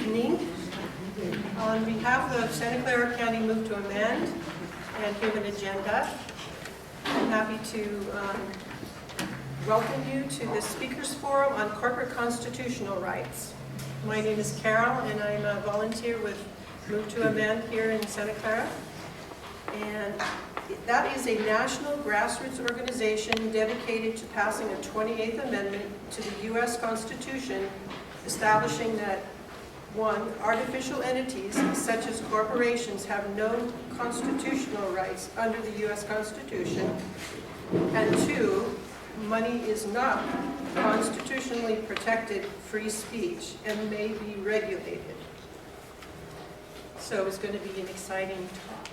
evening. On behalf of Santa Clara County Move to Amend and Human Agenda, I'm happy to welcome you to the Speakers Forum on Corporate Constitutional Rights. My name is Carol, and I'm a volunteer with Move to Amend here in Santa Clara. And that is a national grassroots organization dedicated to passing a 28th Amendment to the U.S. Constitution, establishing that 1, artificial entities such as corporations have no constitutional rights under the U.S. Constitution, and 2, money is not constitutionally protected free speech and may be regulated. So it's going to be an exciting talk.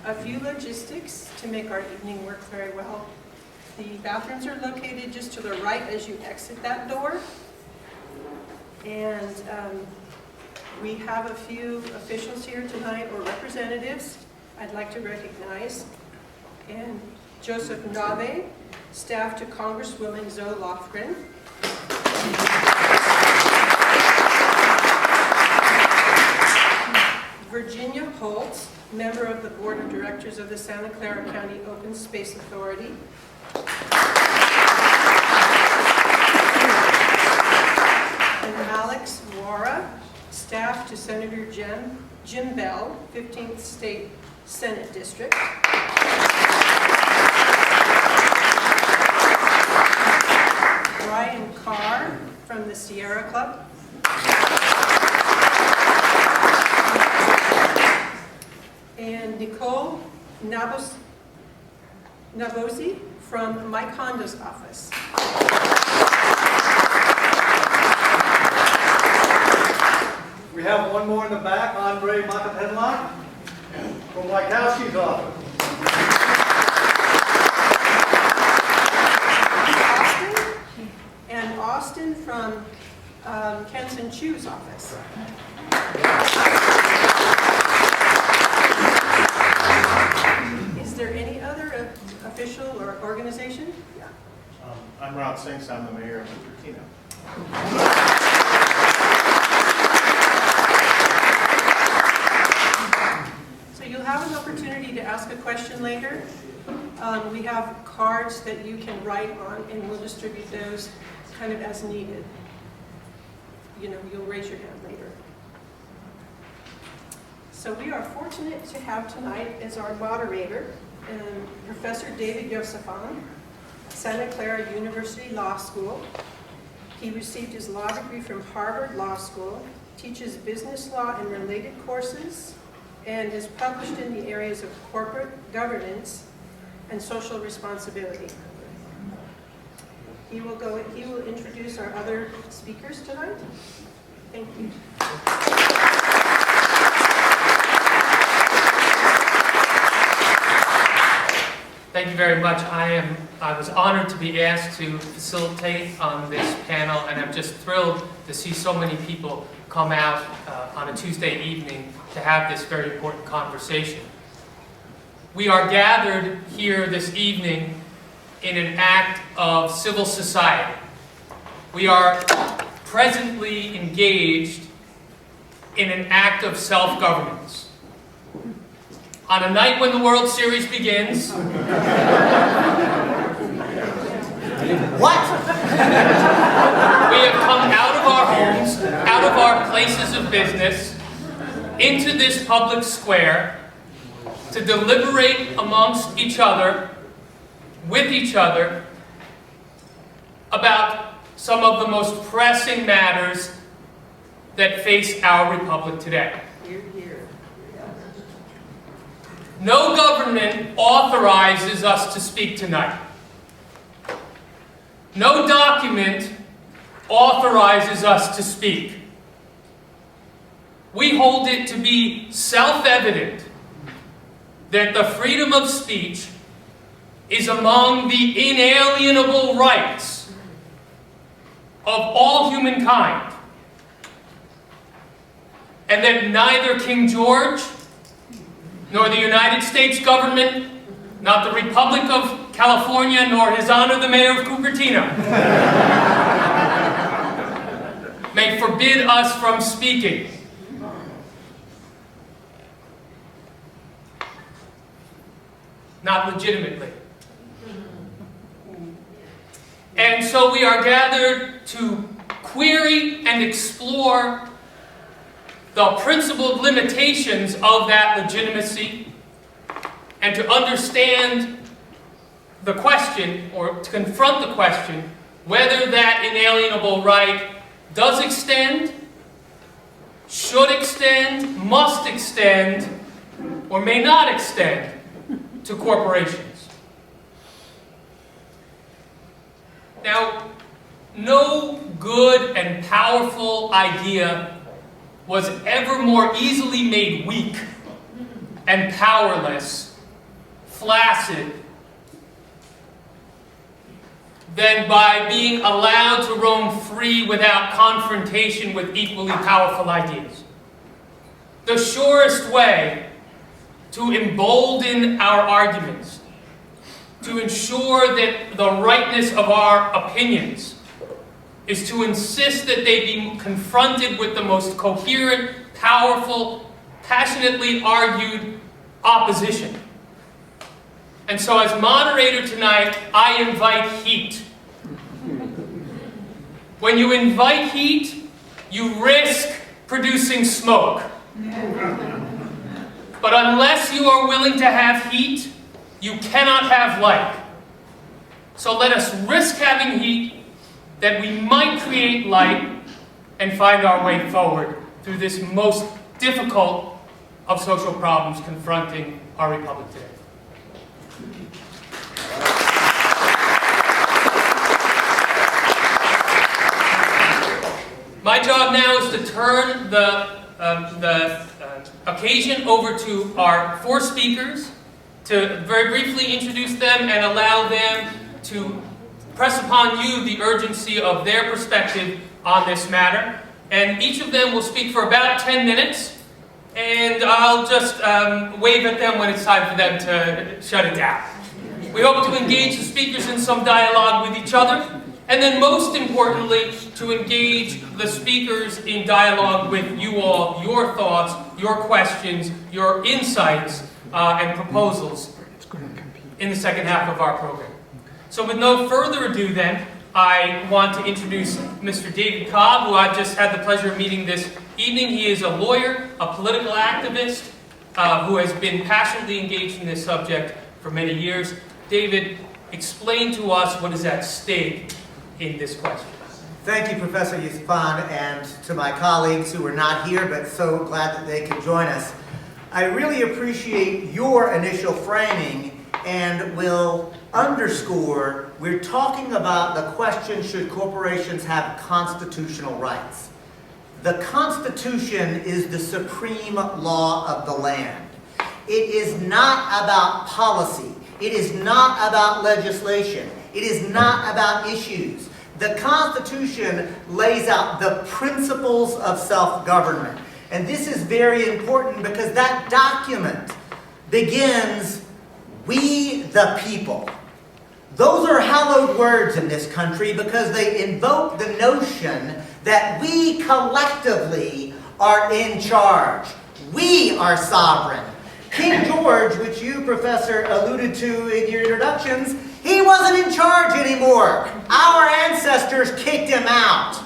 A few logistics to make our evening work very well. The bathrooms are located just to the right as you exit that door. And we have a few officials here tonight, or representatives, I'd like to recognize. And Joseph Nave, staff to Congresswoman Zoe Lofgren. Virginia Holt, member of the Board of Directors of the Santa Clara County Open Space Authority. And Alex Wara, staff to Senator Jim Bell, 15th State Senate District. Brian Carr from the Sierra Club. And Nicole Navosi from Mike Honda's office. We have one more in the back, Andre Makapedlock from Wykowski's office. And Austin from Kenson Chu's office. Is there any other official or organization? Yeah. I'm Rod Sinks. I'm the mayor of Cupertino. So you'll have an opportunity to ask a question later. We have cards that you can write on, and we'll distribute those kind of as needed. You know, you'll raise your hand later. So we are fortunate to have tonight as our moderator Professor David Yosefan, Santa Clara University Law School. He received his law degree from Harvard Law School, teaches business law and related courses, and is published in the areas of corporate governance and social responsibility. He will introduce our other speakers tonight. Thank you. Thank you very much. I was honored to be asked to facilitate on this panel, and I'm just thrilled to see so many people come out on a Tuesday evening to have this very important conversation. We are gathered here this evening in an act of civil society. We are presently engaged in an act of self-governance. On a night when the World Series begins, what? We have come out of our homes, out of our places of business, into this public square to deliberate amongst each other, with each other, about some of the most pressing matters that face our republic today. No government authorizes us to speak tonight. No document authorizes us to speak. We hold it to be self-evident that the freedom of speech is among the inalienable rights of all humankind, and that neither King George nor the United States government, not the Republic of California, nor His Honor the Mayor of Cupertino, may forbid us from speaking. Not legitimately. And so we are gathered to query and explore the principled limitations of that legitimacy and to understand the question, or to confront the question, whether that inalienable right does extend, should extend, must extend, or may not extend to corporations. Now, no good and powerful idea was ever more easily made weak and powerless, flaccid, than by being allowed to roam free without confrontation with equally powerful ideas. The surest way to embolden our arguments, to ensure that the rightness of our opinions, is to insist that they be confronted with the most coherent, powerful, passionately argued opposition. And so as moderator tonight, I invite heat. When you invite heat, you risk producing smoke. But unless you are willing to have heat, you cannot have light. So let us risk having heat that we might create light and find our way forward through this most difficult of social problems confronting our republic today. My job now is to turn the occasion over to our four speakers, to very briefly introduce them and allow them to press upon you the urgency of their perspective on this matter. And each of them will speak for about 10 minutes, and I'll just wave at them when it's time for them to shut it down. We hope to engage the speakers in some dialogue with each other, and then most importantly, to engage the speakers in dialogue with you all, your thoughts, your questions, your insights, and proposals in the second half of our program. So with no further ado then, I want to introduce Mr. David Cobb, who I've just had the pleasure of meeting this evening. He is a lawyer, a political activist, who has been passionately engaged in this subject for many years. David, explain to us what is at stake in this question. Thank you, Professor Yusufan, and to my colleagues who are not here, but so glad that they could join us. I really appreciate your initial framing and will underscore we're talking about the question, should corporations have constitutional rights? The Constitution is the supreme law of the land. It is not about policy. It is not about legislation. It is not about issues. The Constitution lays out the principles of self-government. And this is very important because that document begins, "We the people." Those are hallowed words in this country because they invoke the notion that we collectively are in charge. We are sovereign. King George, which you, Professor, alluded to in your introductions, he wasn't in charge anymore. Our ancestors kicked him out.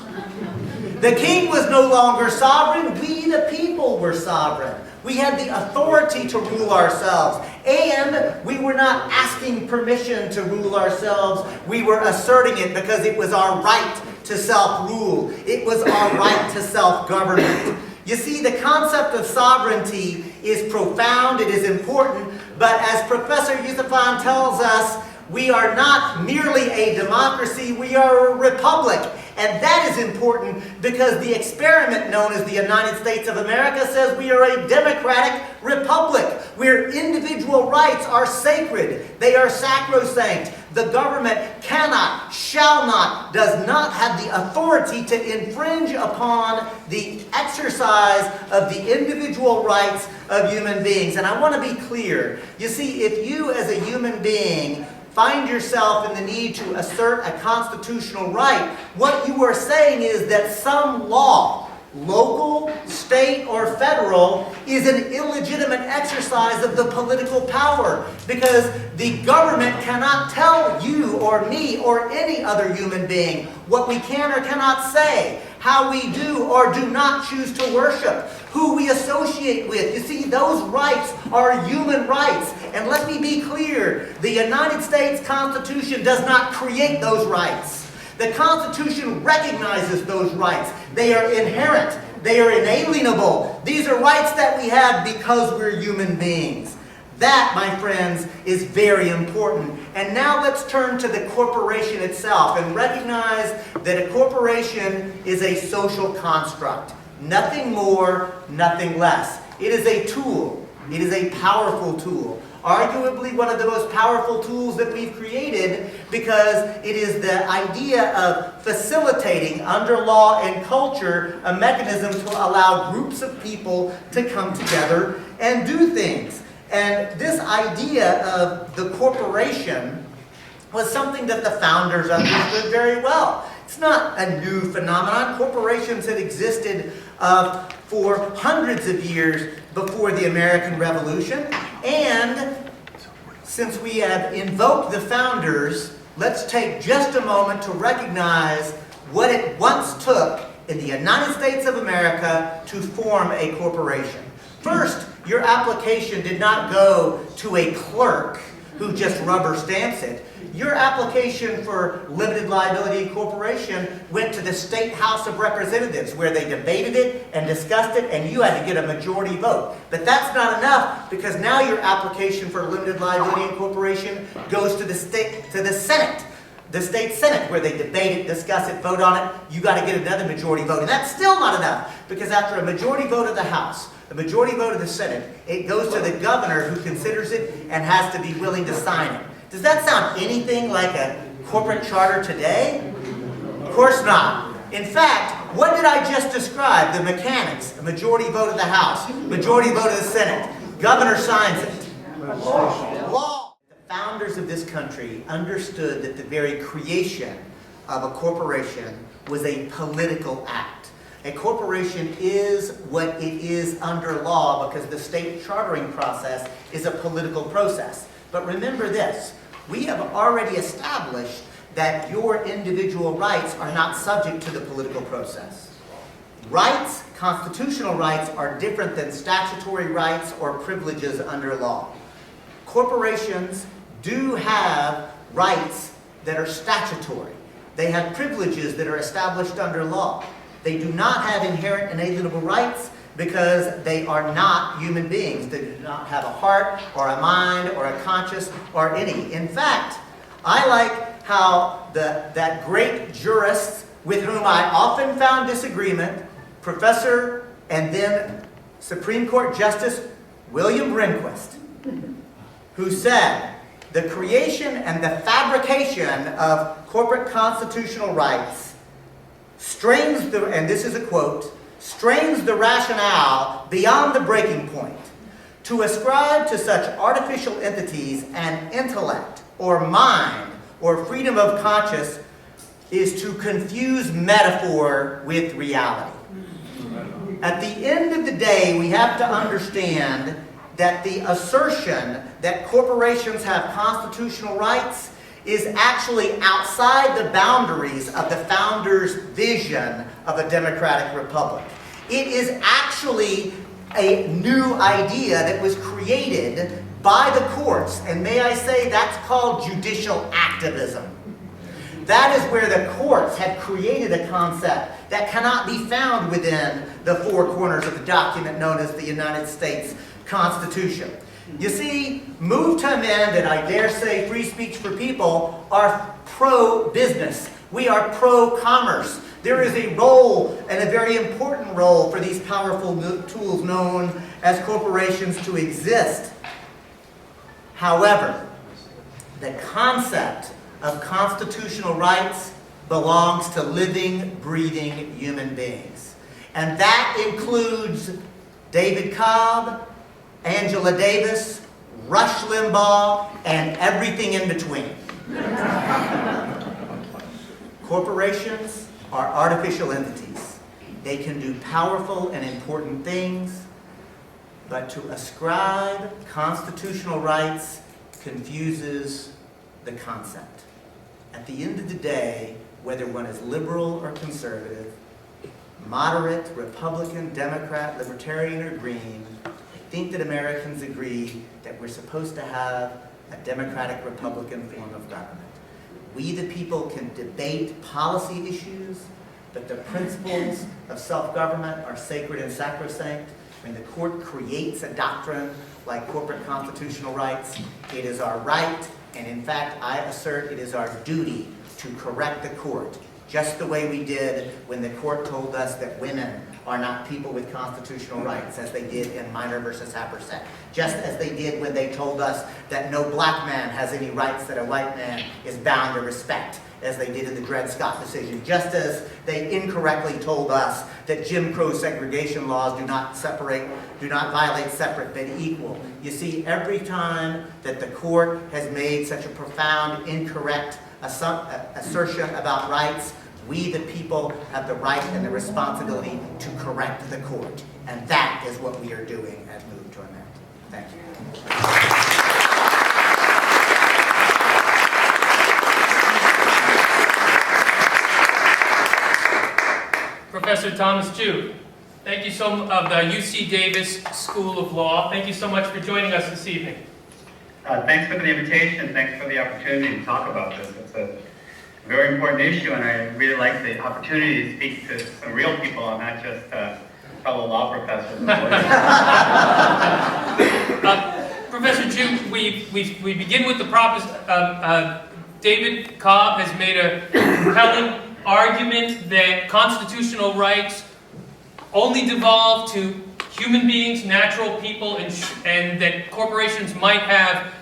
The king was no longer sovereign. We, the people, were sovereign. We had the authority to rule ourselves. And we were not asking permission to rule ourselves. We were asserting it because it was our right to self-rule. It was our right to self-government. You see, the concept of sovereignty is profound, it is important, but as Professor Yusufan tells us, we are not merely a democracy, we are a republic. And that is important because the experiment known as the United States of America says we are a democratic republic where individual rights are sacred. They are sacrosanct. The government cannot, shall not, does not have the authority to infringe upon the exercise of the individual rights of human beings. And I want to be clear. You see, if you as a human being find yourself in the need to assert a constitutional right, what you are saying is that some law, local, state, or federal, is an illegitimate exercise of the political power, because the government cannot tell you or me or any other human being what we can or cannot say, how we do or do not choose to worship, who we associate with. You see, those rights are human rights. And let me be clear, the United States Constitution does not create those rights. The Constitution recognizes those rights. They are inherent. They are inalienable. These are rights that we have because we're human beings. That, my friends, is very important. And now let's turn to the corporation itself and recognize that a corporation is a social construct. Nothing more, nothing less. It is a tool. It is a powerful tool. Arguably one of the most powerful tools that we've created, because it is the idea of facilitating under law and culture a mechanism to allow groups of people to come together and do things. And this idea of the corporation was something that the founders understood very well. It's not a new phenomenon. Corporations had existed for hundreds of years before the American Revolution. And since we have invoked the founders, let's take just a moment to recognize what it once took in the United States of America to form a corporation. First, your application did not go to a clerk who just rubber stamps it. Your application for limited liability incorporation went to the State House of Representatives, where they debated it and discussed it, and you had to get a majority vote. But that's not enough, because now your application for limited liability incorporation goes to the Senate. The state Senate, where they debate it, discuss it, vote on it. You got to get another majority vote. And that's still not enough, because after a majority vote of the House, a majority vote of the Senate, it goes to the governor, who considers it and has to be willing to sign it. Does that sound anything like a corporate charter today? Of course not. In fact, what did I just describe? The mechanics. A majority vote of the House, majority vote of the Senate. Governor signs it. Law. The founders of this country understood that the very creation of a corporation was a political act. A corporation is what it is under law, because the state chartering process is a political process. But remember this, we have already established that your individual rights are not subject to the political process. Rights, constitutional rights, are different than statutory rights or privileges under law. Corporations do have rights that are statutory. They have privileges that are established under law. They do not have inherent inalienable rights, because they are not human beings. They do not have a heart or a mind or a conscience or any. In fact, I like how that great jurist with whom I often found disagreement, Professor and then Supreme Court Justice William Rehnquist, who said, the creation and the fabrication of corporate constitutional rights strains the, and this is a quote, strains the rationale beyond the breaking point. To ascribe to such artificial entities an intellect or mind or freedom of conscience is to confuse metaphor with reality. At the end of the day, we have to understand that the assertion that corporations have constitutional rights is actually outside the boundaries of the founders' vision of a democratic republic. It is actually a new idea that was created by the courts, and may I say that's called judicial activism. That is where the courts have created a concept that cannot be found within the four corners of the document known as the United States Constitution. You see, move to amend, and I dare say free speech for people, are pro-business. We are pro-commerce. There is a role, and a very important role, for these powerful tools known as corporations to exist. However, the concept of constitutional rights belongs to living, breathing human beings. And that includes David Cobb, Angela Davis, Rush Limbaugh, and everything in between. Corporations are artificial entities. They can do powerful and important things, but to ascribe constitutional rights confuses the concept. At the end of the day, whether one is liberal or conservative, moderate, Republican, Democrat, Libertarian, or Green, I think that Americans agree that we're supposed to have a democratic Republican form of government. We, the people, can debate policy issues, but the principles of self-government are sacred and sacrosanct. When the court creates a doctrine like corporate constitutional rights, it is our right, and in fact, I assert it is our duty to correct the court, just the way we did when the court told us that women are not people with constitutional rights, as they did in Minor versus Happersett, just as they did when they told us that no black man has any rights that a white man is bound to respect, as they did in the Dred Scott decision, just as they incorrectly told us that Jim Crow segregation laws do not violate separate but equal. You see, every time that the court has made such a profound, incorrect assertion about rights, we, the people, have the right and the responsibility to correct the court. And that is what we are doing at Move to Amend. Thank you. Professor Thomas Jude, thank you so much, of the UC Davis School of Law. Thank you so much for joining us this evening. Thanks for the invitation. Thanks for the opportunity to talk about this. It's a very important issue, and I really like the opportunity to speak to some real people and not just fellow law professors. Professor Jude, we begin with the David Cobb has made a compelling argument that constitutional rights only devolve to human beings, natural people, and that corporations might have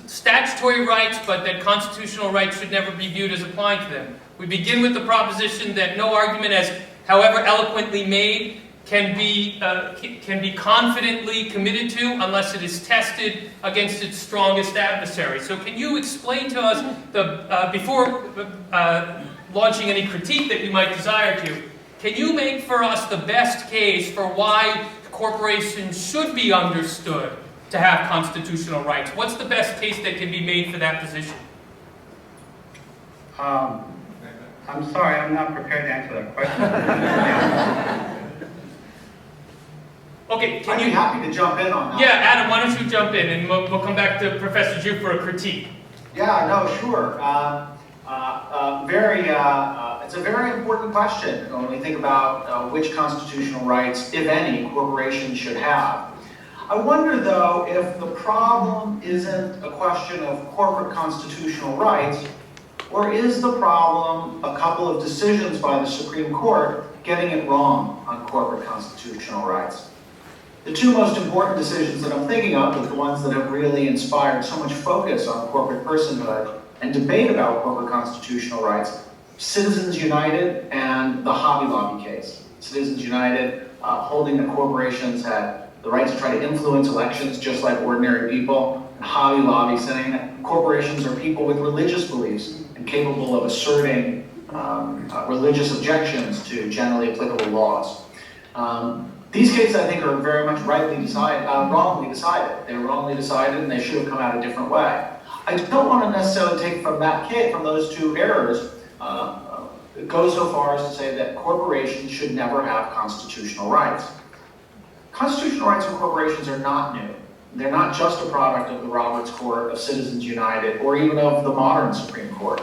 statutory rights, but that constitutional rights should never be viewed as applying to them. We begin with the proposition that no argument, as however eloquently made, can be confidently committed to unless it is tested against its strongest adversary. So can you explain to us, before launching any critique that you might desire to, can you make for us the best case for why corporations should be understood to have constitutional rights? What's the best case that can be made for that position? I'm sorry, I'm not prepared to answer that question. Okay, I'd be happy to jump in on that. Yeah, Adam, why don't you jump in, and we'll come back to Professor Jude for a critique. Yeah, no, sure. It's a very important question when we think about which constitutional rights, if any, corporations should have. I wonder, though, if the problem isn't a question of corporate constitutional rights, or is the problem a couple of decisions by the Supreme Court getting it wrong on corporate constitutional rights? The two most important decisions that I'm thinking of are the ones that have really inspired so much focus on corporate personhood and debate about corporate constitutional rights: Citizens United and the Hobby Lobby case. Citizens United holding that corporations had the right to try to influence elections just like ordinary people, and Hobby Lobby saying that corporations are people with religious beliefs and capable of asserting religious objections to generally applicable laws. These cases, I think, are very much wrongly decided. They were wrongly decided, and they should have come out a different way. I don't want to necessarily take from that case, from those two errors, go so far as to say that corporations should never have constitutional rights. Constitutional rights for corporations are not new. They're not just a product of the Roberts Court, of Citizens United, or even of the modern Supreme Court.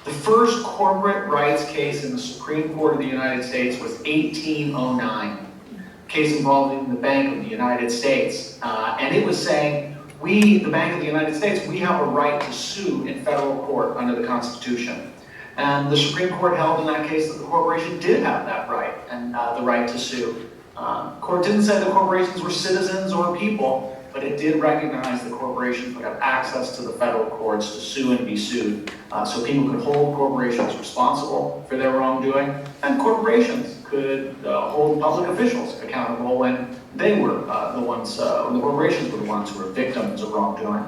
The first corporate rights case in the Supreme Court of the United States was 1809. Case involving the Bank of the United States. And it was saying, we, the Bank of the United States, we have a right to sue in federal court under the Constitution. And the Supreme Court held in that case that the corporation did have that right, and the right to sue. The court didn't say the corporations were citizens or people, but it did recognize that corporations would have access to the federal courts to sue and be sued. So people could hold corporations responsible for their wrongdoing, and corporations could hold public officials accountable when they were the corporations were the ones who were victims of wrongdoing.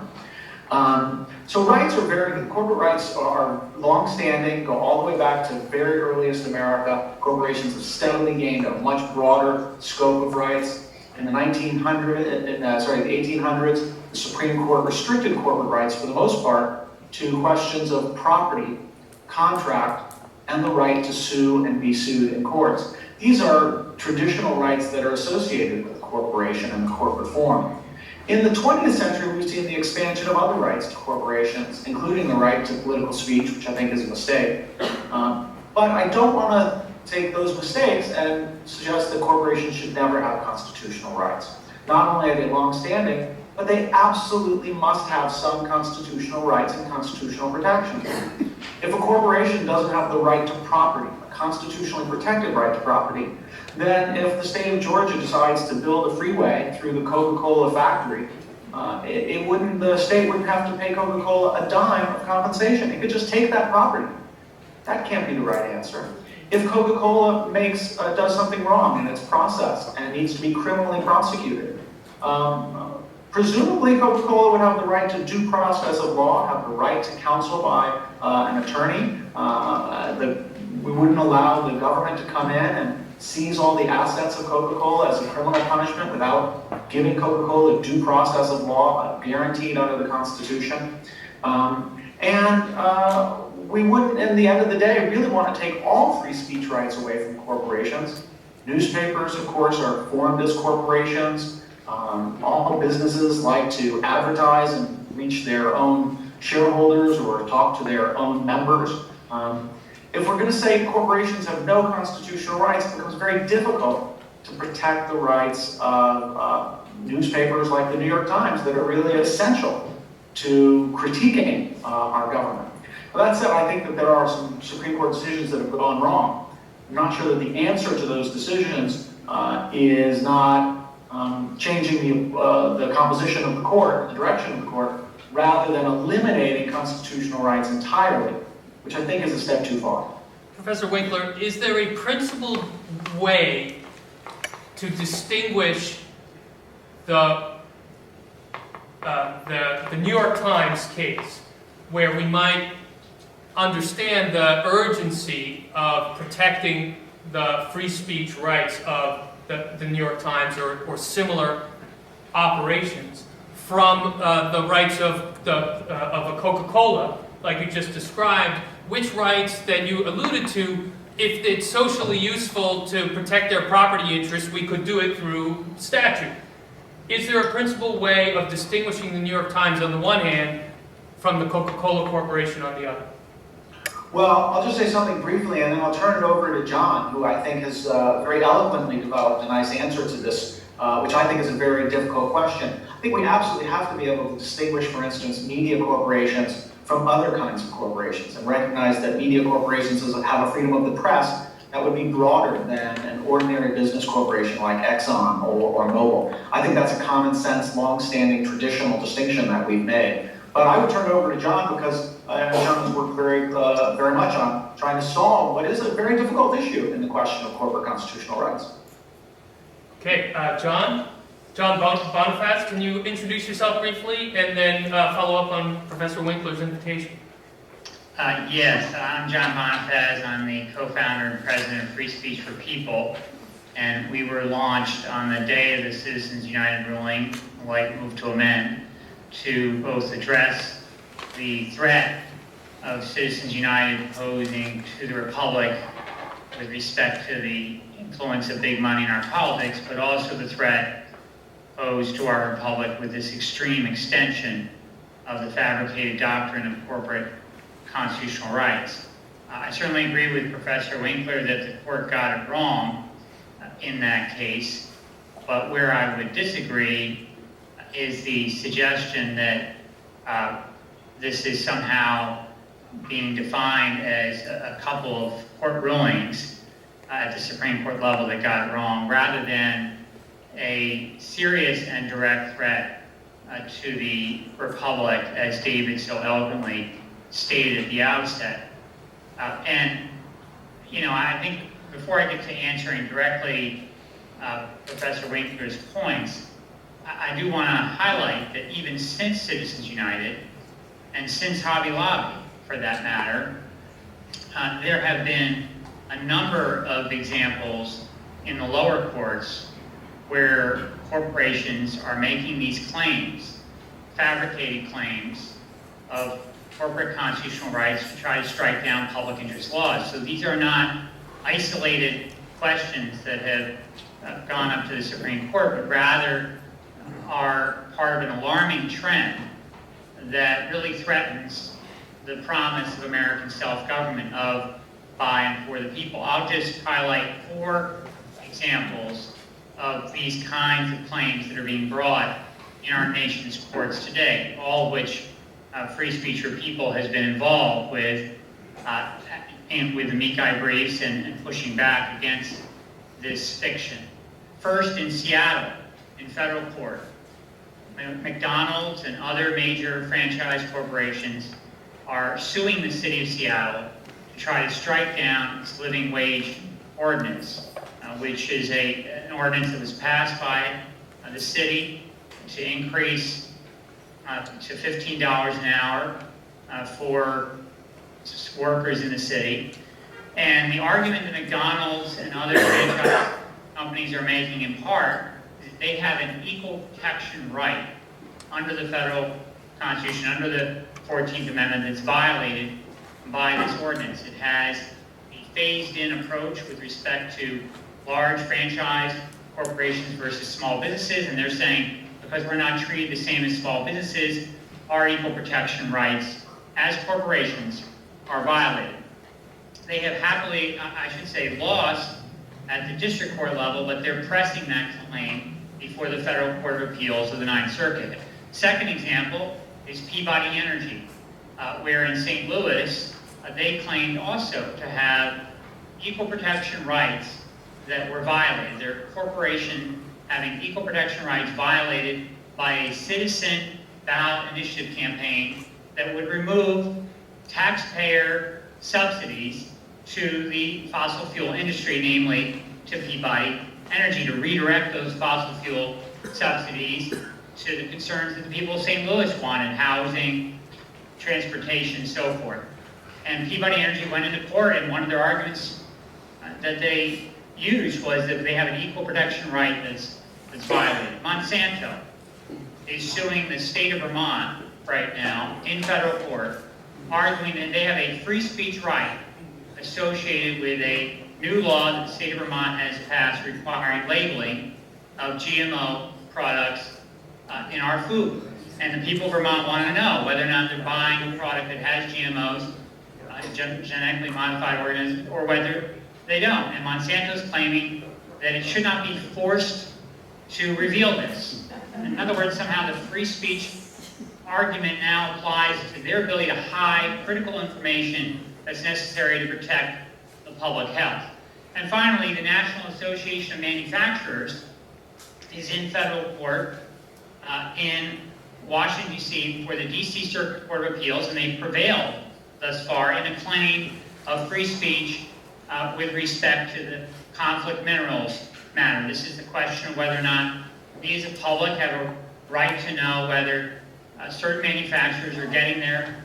So rights are corporate rights are long-standing, go all the way back to very earliest America. Corporations have steadily gained a much broader scope of rights. In the 1800s, the Supreme Court restricted corporate rights for the most part to questions of property, contract, and the right to sue and be sued in courts. These are traditional rights that are associated with the corporation and the corporate form. In the 20th century, we've seen the expansion of other rights to corporations, including the right to political speech, which I think is a mistake. But I don't want to take those mistakes and suggest that corporations should never have constitutional rights. Not only are they long-standing, but they absolutely must have some constitutional rights and constitutional protections. If a corporation doesn't have the right to property, a constitutionally protected right to property, then if the state of Georgia decides to build a freeway through the Coca-Cola factory, the state wouldn't have to pay Coca-Cola a dime of compensation. It could just take that property. That can't be the right answer. If Coca-Cola does something wrong in its process and needs to be criminally prosecuted, presumably Coca-Cola would have the right to due process of law, have the right to counsel by an attorney. We wouldn't allow the government to come in and seize all the assets of Coca-Cola as a criminal punishment without giving Coca-Cola due process of law guaranteed under the Constitution. We wouldn't, in the end of the day, really want to take all free speech rights away from corporations. Newspapers, of course, are formed as corporations. All businesses like to advertise and reach their own shareholders or talk to their own members. If we're going to say corporations have no constitutional rights, it becomes very difficult to protect the rights of newspapers like the New York Times that are really essential to critiquing our government. But that said, I think that there are some Supreme Court decisions that have gone wrong. I'm not sure that the answer to those decisions is not changing the composition of the court, the direction of the court, rather than eliminating constitutional rights entirely, which I think is a step too far. Professor Winkler, is there a principled way to distinguish the New York Times case, where we might understand the urgency of protecting the free speech rights of the New York Times or similar operations from the rights of a Coca-Cola, like you just described, which rights that you alluded to, if it's socially useful to protect their property interests, we could do it through statute. Is there a principled way of distinguishing the New York Times on the one hand from the Coca-Cola Corporation on the other? Well, I'll just say something briefly, and then I'll turn it over to John, who I think has very eloquently developed a nice answer to this, which I think is a very difficult question. I think we absolutely have to be able to distinguish, for instance, media corporations from other kinds of corporations, and recognize that media corporations have a freedom of the press that would be broader than an ordinary business corporation like Exxon or Mobil. I think that's a common sense, long-standing, traditional distinction that we've made. But I would turn it over to John because John has worked very much on trying to solve what is a very difficult issue in the question of corporate constitutional rights. Okay, John Bonifaz, can you introduce yourself briefly and then follow up on Professor Winkler's invitation? Yes, I'm John Bonifaz. I'm the co-founder and president of Free Speech for People, and we were launched on the day of the Citizens United ruling, White move to amend, to both address the threat of Citizens United posing to the Republic with respect to the influence of big money in our politics, but also the threat posed to our Republic with this extreme extension of the fabricated doctrine of corporate constitutional rights. I certainly agree with Professor Winkler that the court got it wrong in that case, but where I would disagree is the suggestion that this is somehow being defined as a couple of court rulings at the Supreme Court level that got it wrong, rather than a serious and direct threat to the Republic, as David so eloquently stated at the outset. I think before I get to answering directly Professor Winkler's points, I do want to highlight that even since Citizens United, And since Hobby Lobby, for that matter, there have been a number of examples in the lower courts where corporations are making these claims, fabricated claims of corporate constitutional rights to try to strike down public interest laws. So these are not isolated questions that have gone up to the Supreme Court, but rather are part of an alarming trend that really threatens the promise of American self-government of by and for the people. I'll just highlight 4 examples of these kinds of claims that are being brought in our nation's courts today, all of which Free Speech for People has been involved with, and with the MiCI briefs and pushing back against this fiction. First, in Seattle, in federal court, McDonald's and other major franchise corporations are suing the city of Seattle to try to strike down its living wage ordinance, which is an ordinance that was passed by the city to increase to $15 an hour for workers in the city. And the argument that McDonald's and other franchise companies are making in part is that they have an equal protection right under the federal Constitution, under the 14th Amendment, that's violated by this ordinance. It has a phased-in approach with respect to large franchise corporations versus small businesses, and they're saying because we're not treated the same as small businesses, our equal protection rights as corporations are violated. They have happily, I should say, lost at the district court level, but they're pressing that claim before the Federal Court of Appeals of the Ninth Circuit. Second example is Peabody Energy, where in St. Louis, they claimed also to have equal protection rights that were violated. Their corporation having equal protection rights violated by a citizen ballot initiative campaign that would remove taxpayer subsidies to the fossil fuel industry, namely to Peabody Energy, to redirect those fossil fuel subsidies to the concerns that the people of St. Louis wanted: housing, transportation, so forth. And Peabody Energy went into court, and one of their arguments that they used was that they have an equal protection right that's violated. Monsanto is suing the state of Vermont right now in federal court, arguing that they have a free speech right associated with a new law that the state of Vermont has passed requiring labeling of GMO products in our food. And the people of Vermont want to know whether or not they're buying a product that has GMOs, genetically modified organisms, or whether they don't. And Monsanto's claiming that it should not be forced to reveal this. In other words, somehow the free speech argument now applies to their ability to hide critical information that's necessary to protect the public health. And finally, the National Association of Manufacturers is in federal court in Washington, D.C. for the D.C. Circuit Court of Appeals, and they've prevailed thus far in a claim of free speech with respect to the conflict minerals matter. This is the question of whether or not we as a public have a right to know whether certain manufacturers are getting their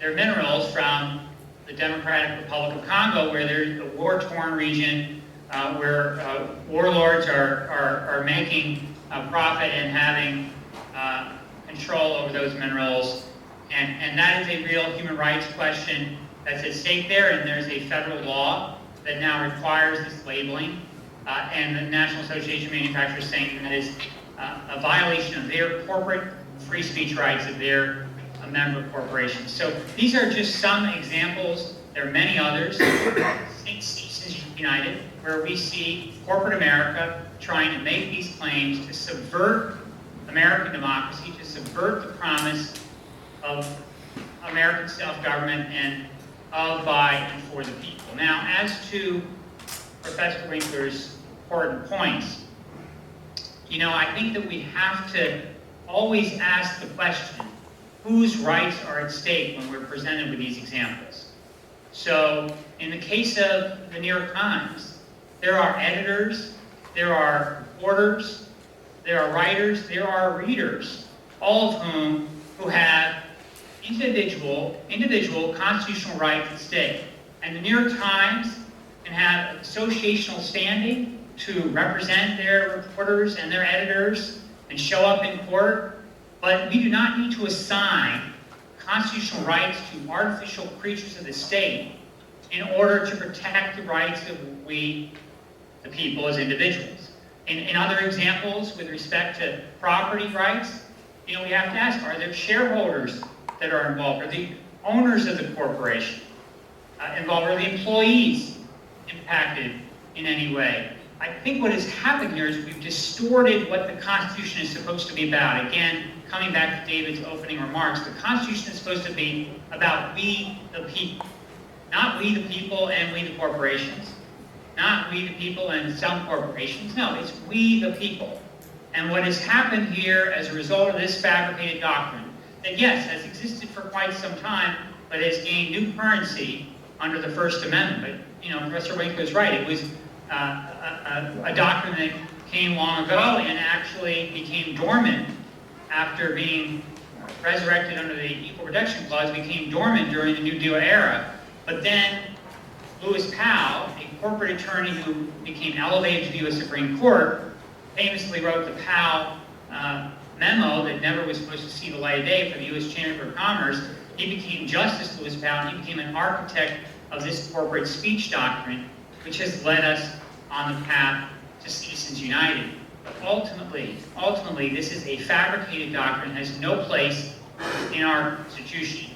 minerals from the Democratic Republic of Congo, where there's a war-torn region where warlords are making a profit and having control over those minerals. And that is a real human rights question that's at stake there, and there's a federal law that now requires this labeling, and the National Association of Manufacturers saying that is a violation of their corporate free speech rights of their member corporations. So these are just some examples. There are many others since Citizens United, where we see corporate America trying to make these claims to subvert American democracy, to subvert the promise of American self-government and of, by, and for the people. Now, as to Professor Winkler's important points, you know, I think that we have to always ask the question, whose rights are at stake when we're presented with these examples? So, in the case of the New York Times, there are editors, there are reporters, there are writers, there are readers, all of whom who have individual constitutional rights at stake. And the New York Times can have associational standing to represent their reporters and their editors and show up in court, but we do not need to assign constitutional rights to artificial creatures of the state in order to protect the rights of we, the people, as individuals. In other examples, with respect to property rights, we have to ask, are there shareholders that are involved? Are the owners of the corporation involved? Are the employees impacted in any way? I think what has happened here is we've distorted what the Constitution is supposed to be about. Again, coming back to David's opening remarks, the Constitution is supposed to be about we, the people. Not we, the people, and we, the corporations. Not we, the people, and some corporations. No, it's we, the people. And what has happened here as a result of this fabricated doctrine, that yes, has existed for quite some time, but has gained new currency under the First Amendment. But, Professor Waco is right. It was a doctrine that came long ago and actually became dormant after being resurrected under the Equal Protection Clause, became dormant during the New Deal era. But then Lewis Powell, a corporate attorney who became elevated to the U.S. Supreme Court, famously wrote the Powell memo that never was supposed to see the light of day for the U.S. Chamber of Commerce. He became Justice Lewis Powell, and he became an architect of this corporate speech doctrine, which has led us on the path to Citizens United. But ultimately, this is a fabricated doctrine, has no place in our Constitution.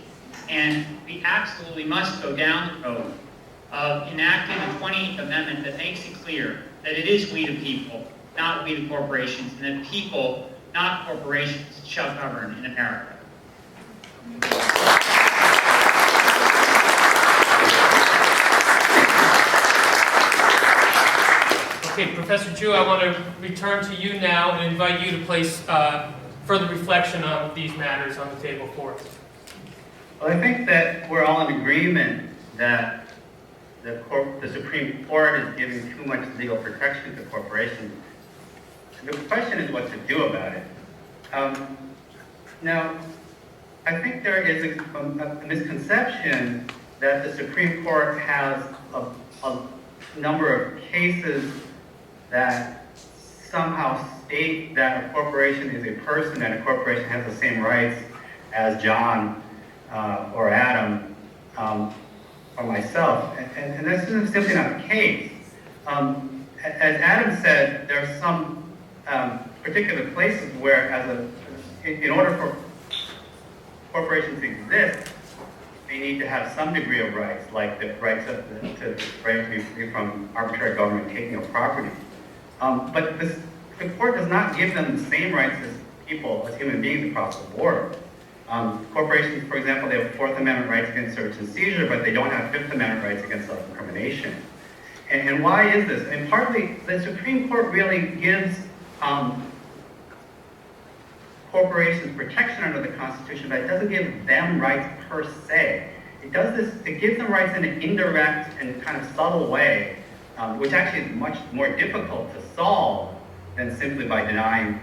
And we absolutely must go down the road of enacting the 28th Amendment that makes it clear that it is we the people, not we the corporations, and that people, not corporations, shall govern in America. Okay, Professor Chu, I want to return to you now and invite you to place further reflection on these matters on the table for us. Well, I think that we're all in agreement that the Supreme Court is giving too much legal protection to corporations. The question is what to do about it. Now, I think there is a misconception that the Supreme Court has a number of cases that somehow state that a corporation is a person and a corporation has the same rights as John or Adam or myself, and that's simply not the case. As Adam said, there are some particular places where, in order for corporations to exist, they need to have some degree of rights, like the rights to be free from arbitrary government taking of property. But the court does not give them the same rights as people, as human beings across the board. Corporations, for example, they have Fourth Amendment rights against search and seizure, but they don't have Fifth Amendment rights against self-incrimination. And why is this? And partly, the Supreme Court really gives corporations protection under the Constitution, but it doesn't give them rights per se. It gives them rights in an indirect and kind of subtle way, which actually is much more difficult to solve than simply by denying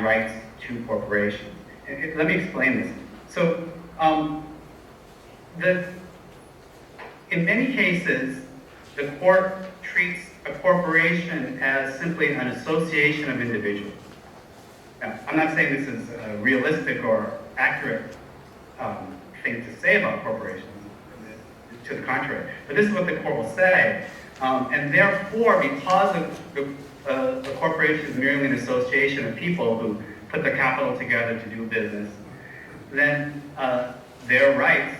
rights to corporations. Let me explain this. So, in many cases, the court treats a corporation as simply an association of individuals. Now, I'm not saying this is a realistic or accurate thing to say about corporations, to the contrary, but this is what the court will say. And therefore, because the corporation is merely an association of people who put the capital together to do business, then their rights,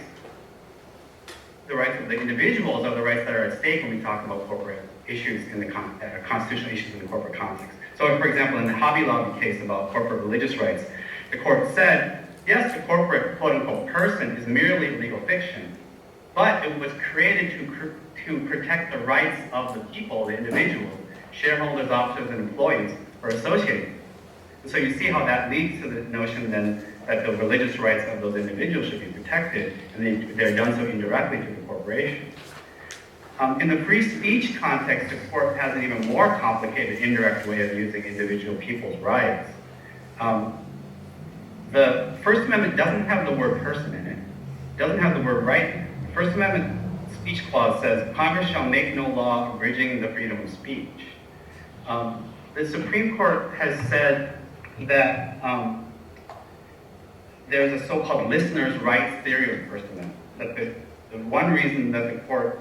the rights of the individuals, are the rights that are at stake when we talk about corporate issues in the constitutional issues in the corporate context. So, for example, in the Hobby Lobby case about corporate religious rights, the court said, yes, the corporate quote-unquote person is merely legal fiction, but it was created to protect the rights of the people, the individuals, shareholders, officers, and employees, or associated. And so you see how that leads to the notion then that the religious rights of those individuals should be protected, and they're done so indirectly to the corporation. In the free speech context, the court has an even more complicated indirect way of using individual people's rights. The First Amendment doesn't have the word person in it, doesn't have the word right in it. The First Amendment speech clause says, Congress shall make no law abridging the freedom of speech. The Supreme Court has said that there's a so-called listener's rights theory of the First Amendment. That the one reason that the court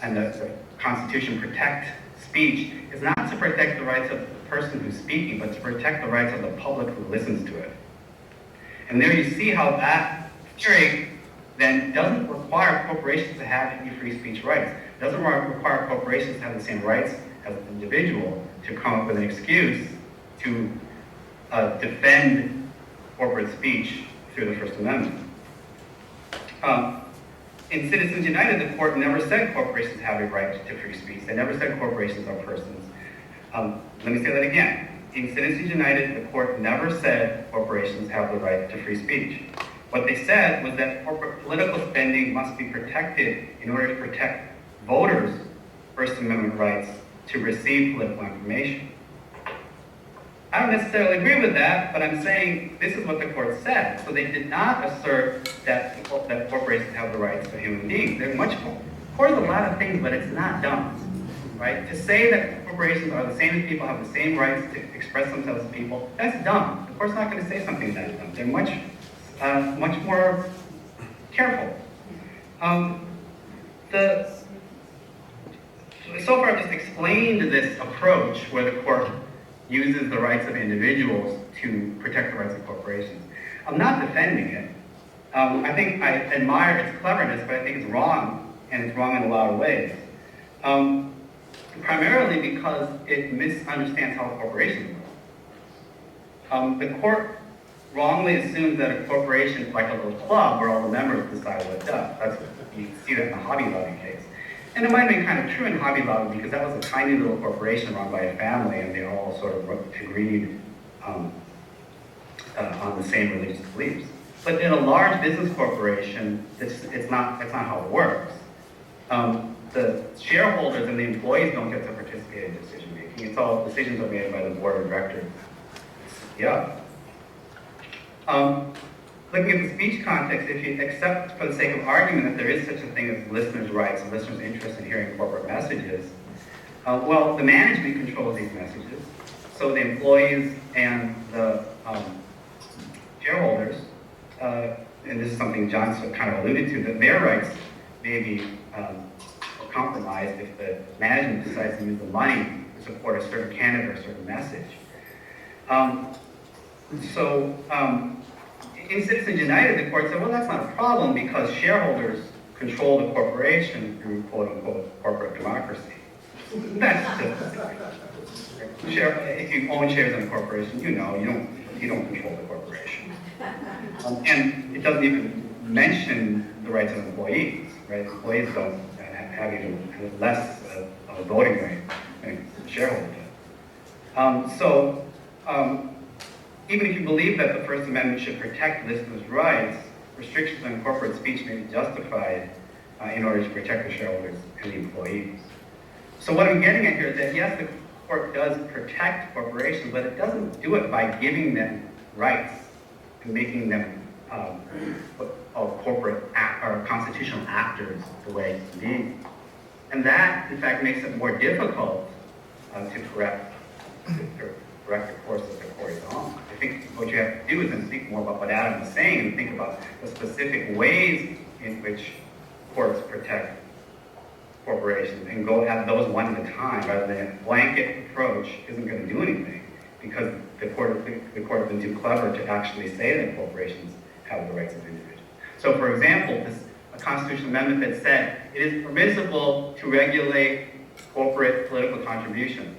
and the Constitution protect speech is not to protect the rights of the person who's speaking, but to protect the rights of the public who listens to it. And there you see how that theory then doesn't require corporations to have any free speech rights. It doesn't require corporations to have the same rights as an individual to come up with an excuse to defend corporate speech through the First Amendment. In Citizens United, the court never said corporations have a right to free speech. They never said corporations are persons. Let me say that again. In Citizens United, the court never said corporations have the right to free speech. What they said was that corporate political spending must be protected in order to protect voters' First Amendment rights to receive political information. I don't necessarily agree with that, but I'm saying this is what the court said. So they did not assert that corporations have the rights of human beings. They're much more. The court is a lot of things, but it's not dumb, right? To say that corporations are the same as people, have the same rights to express themselves as people, that's dumb. The court's not going to say something that's dumb. They're much more careful. So far I've just explained this approach where the court uses the rights of individuals to protect the rights of corporations. I'm not defending it. I think I admire its cleverness, but I think it's wrong, and it's wrong in a lot of ways. Primarily because it misunderstands how corporations work. The court wrongly assumes that a corporation is like a little club where all the members decide what it does. That's what you see that in the Hobby Lobby case. And it might have been kind of true in Hobby Lobby because that was a tiny little corporation run by a family, and they all sort of agreed on the same religious beliefs. But in a large business corporation, it's not how it works. The shareholders and the employees don't get to participate in decision making. It's all decisions are made by the board of directors. Yeah. Looking at the speech context, if you accept for the sake of argument that there is such a thing as listeners' rights and listeners' interest in hearing corporate messages, well, the management controls these messages. So the employees and the shareholders, and this is something John kind of alluded to, that their rights may be compromised if the management decides to use the money to support a certain candidate or a certain message. In Citizens United, the court said, well, that's not a problem because shareholders control the corporation through quote-unquote corporate democracy. That's just if you own shares in a corporation, you know you don't control the corporation. And it doesn't even mention the rights of employees, right? Employees don't have even less of a voting right than shareholders do. Even if you believe that the First Amendment should protect listeners' rights, restrictions on corporate speech may be justified in order to protect the shareholders and the employees. So what I'm getting at here is that yes, the court does protect corporations, but it doesn't do it by giving them rights and making them corporate or constitutional actors the way it's being. And that, in fact, makes it more difficult to correct the course that the court is on. I think what you have to do is then think more about what Adam was saying and think about the specific ways in which courts protect corporations and go at those one at a time rather than a blanket approach isn't going to do anything because the court has been too clever to actually say that corporations have the rights of individuals. So for example, a constitutional amendment that said it is permissible to regulate corporate political contributions.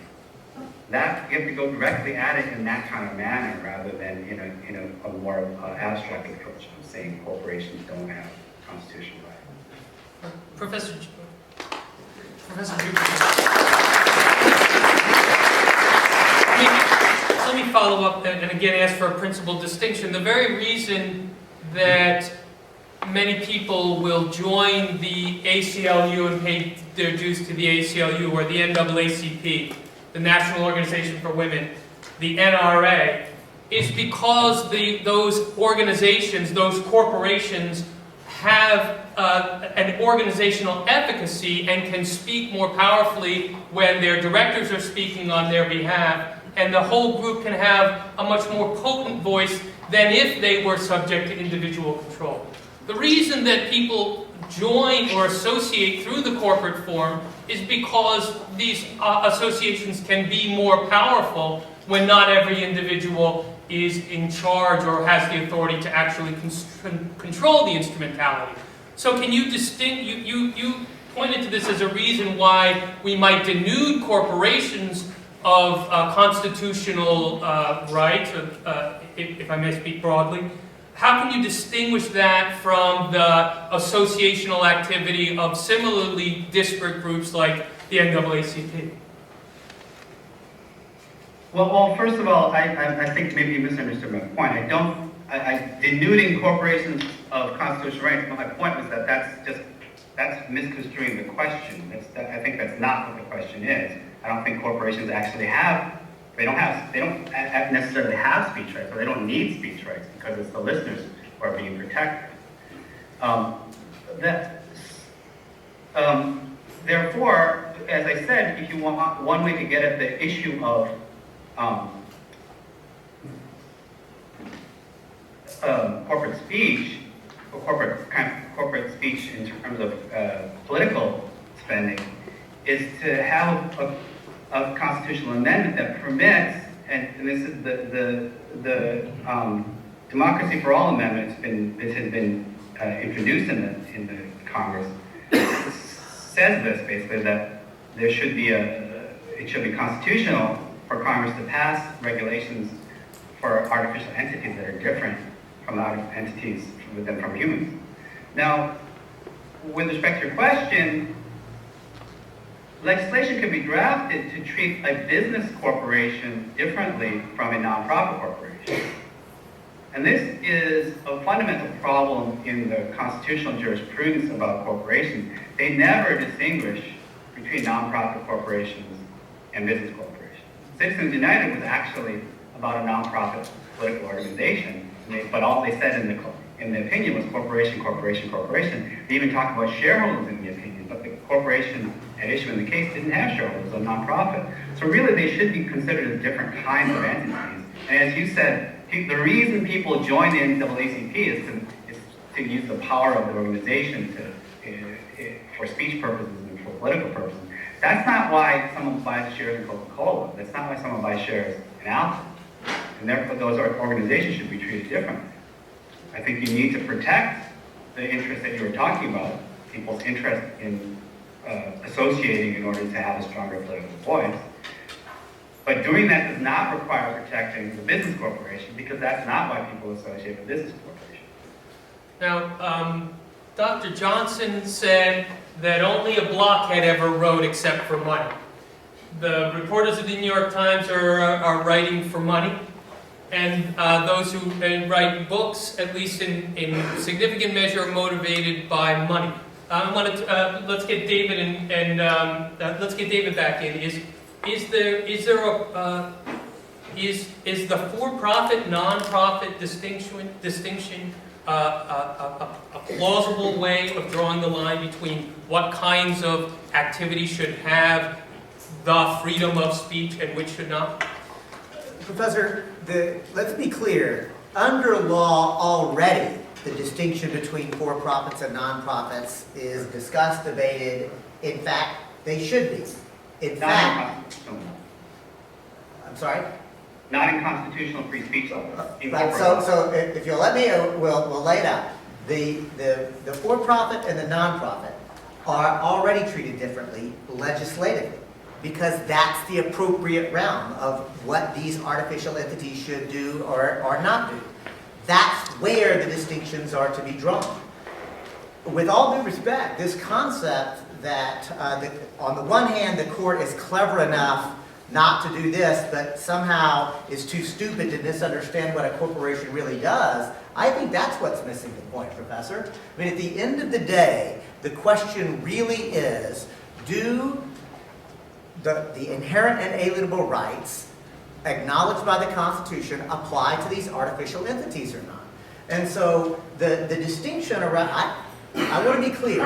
That you have to go directly at it in that kind of manner rather than in a more abstract approach of saying corporations don't have constitutional rights. Professor let me follow up and again ask for a principal distinction. The very reason that many people will join the ACLU and pay their dues to the ACLU or the NAACP, the National Organization for Women, the NRA, is because those organizations, those corporations, have an organizational efficacy and can speak more powerfully when their directors are speaking on their behalf, and the whole group can have a much more potent voice than if they were subject to individual control. The reason that people join or associate through the corporate form is because these associations can be more powerful when not every individual is in charge or has the authority to actually control the instrumentality. So can you you pointed to this as a reason why we might denude corporations of constitutional rights, if I may speak broadly. How can you distinguish that from the associational activity of similarly disparate groups like the NAACP? Well, first of all, I think maybe you misunderstood my point. Denuding corporations of constitutional rights, my point was that that's misconstruing the question. I think that's not what the question is. I don't think corporations actually they don't necessarily have speech rights, or they don't need speech rights, because it's the listeners who are being protected. Therefore, as I said, if you want one way to get at the issue of corporate speech, or corporate speech in terms of political spending, is to have a constitutional amendment that permits, and this is the Democracy for All amendment. This has been introduced in the Congress. Says this basically, that there should be it should be constitutional for Congress to pass regulations for artificial entities that are different from entities than from humans. Now, with respect to your question, legislation can be drafted to treat a business corporation differently from a nonprofit corporation. And this is a fundamental problem in the constitutional jurisprudence about corporations. They never distinguish between nonprofit corporations and business corporations. Citizens United was actually about a nonprofit political organization, but all they said in the opinion was corporation, corporation, corporation. They even talked about shareholders in the opinion, but the corporation at issue in the case didn't have shareholders, a nonprofit. So really they should be considered as different kinds of entities. And as you said, the reason people join the NAACP is to use the power of the organization for speech purposes and for political purposes. That's not why someone buys shares in Coca-Cola. That's not why someone buys shares in Apple. And therefore, those organizations should be treated differently. I think you need to protect the interest that you were talking about, people's interest in associating in order to have a stronger political voice. But doing that does not require protecting the business corporation, because that's not why people associate with business corporations. Now, Dr. Johnson said that only a blockhead ever wrote except for money. The reporters of the New York Times are writing for money, and those who write books, at least in significant measure, are motivated by money. Let's get David let's get David back in. Is the for-profit non-profit distinction a plausible way of drawing the line between what kinds of activity should have the freedom of speech and which should not? Professor, let's be clear. Under law already, the distinction between for-profits and non-profits is discussed, debated. In fact, they should be. In fact, I'm sorry? Not in constitutional free speech law. Right, so if you'll let me, we'll lay it out. The for-profit and the non-profit are already treated differently legislatively, because that's the appropriate realm of what these artificial entities should do or not do. That's where the distinctions are to be drawn. With all due respect, this concept that on the one hand the court is clever enough not to do this, but somehow is too stupid to misunderstand what a corporation really does, I think that's what's missing the point, Professor. I mean, at the end of the day, the question really is, do the inherent and alienable rights acknowledged by the Constitution apply to these artificial entities or not. And so the distinction around, I want to be clear,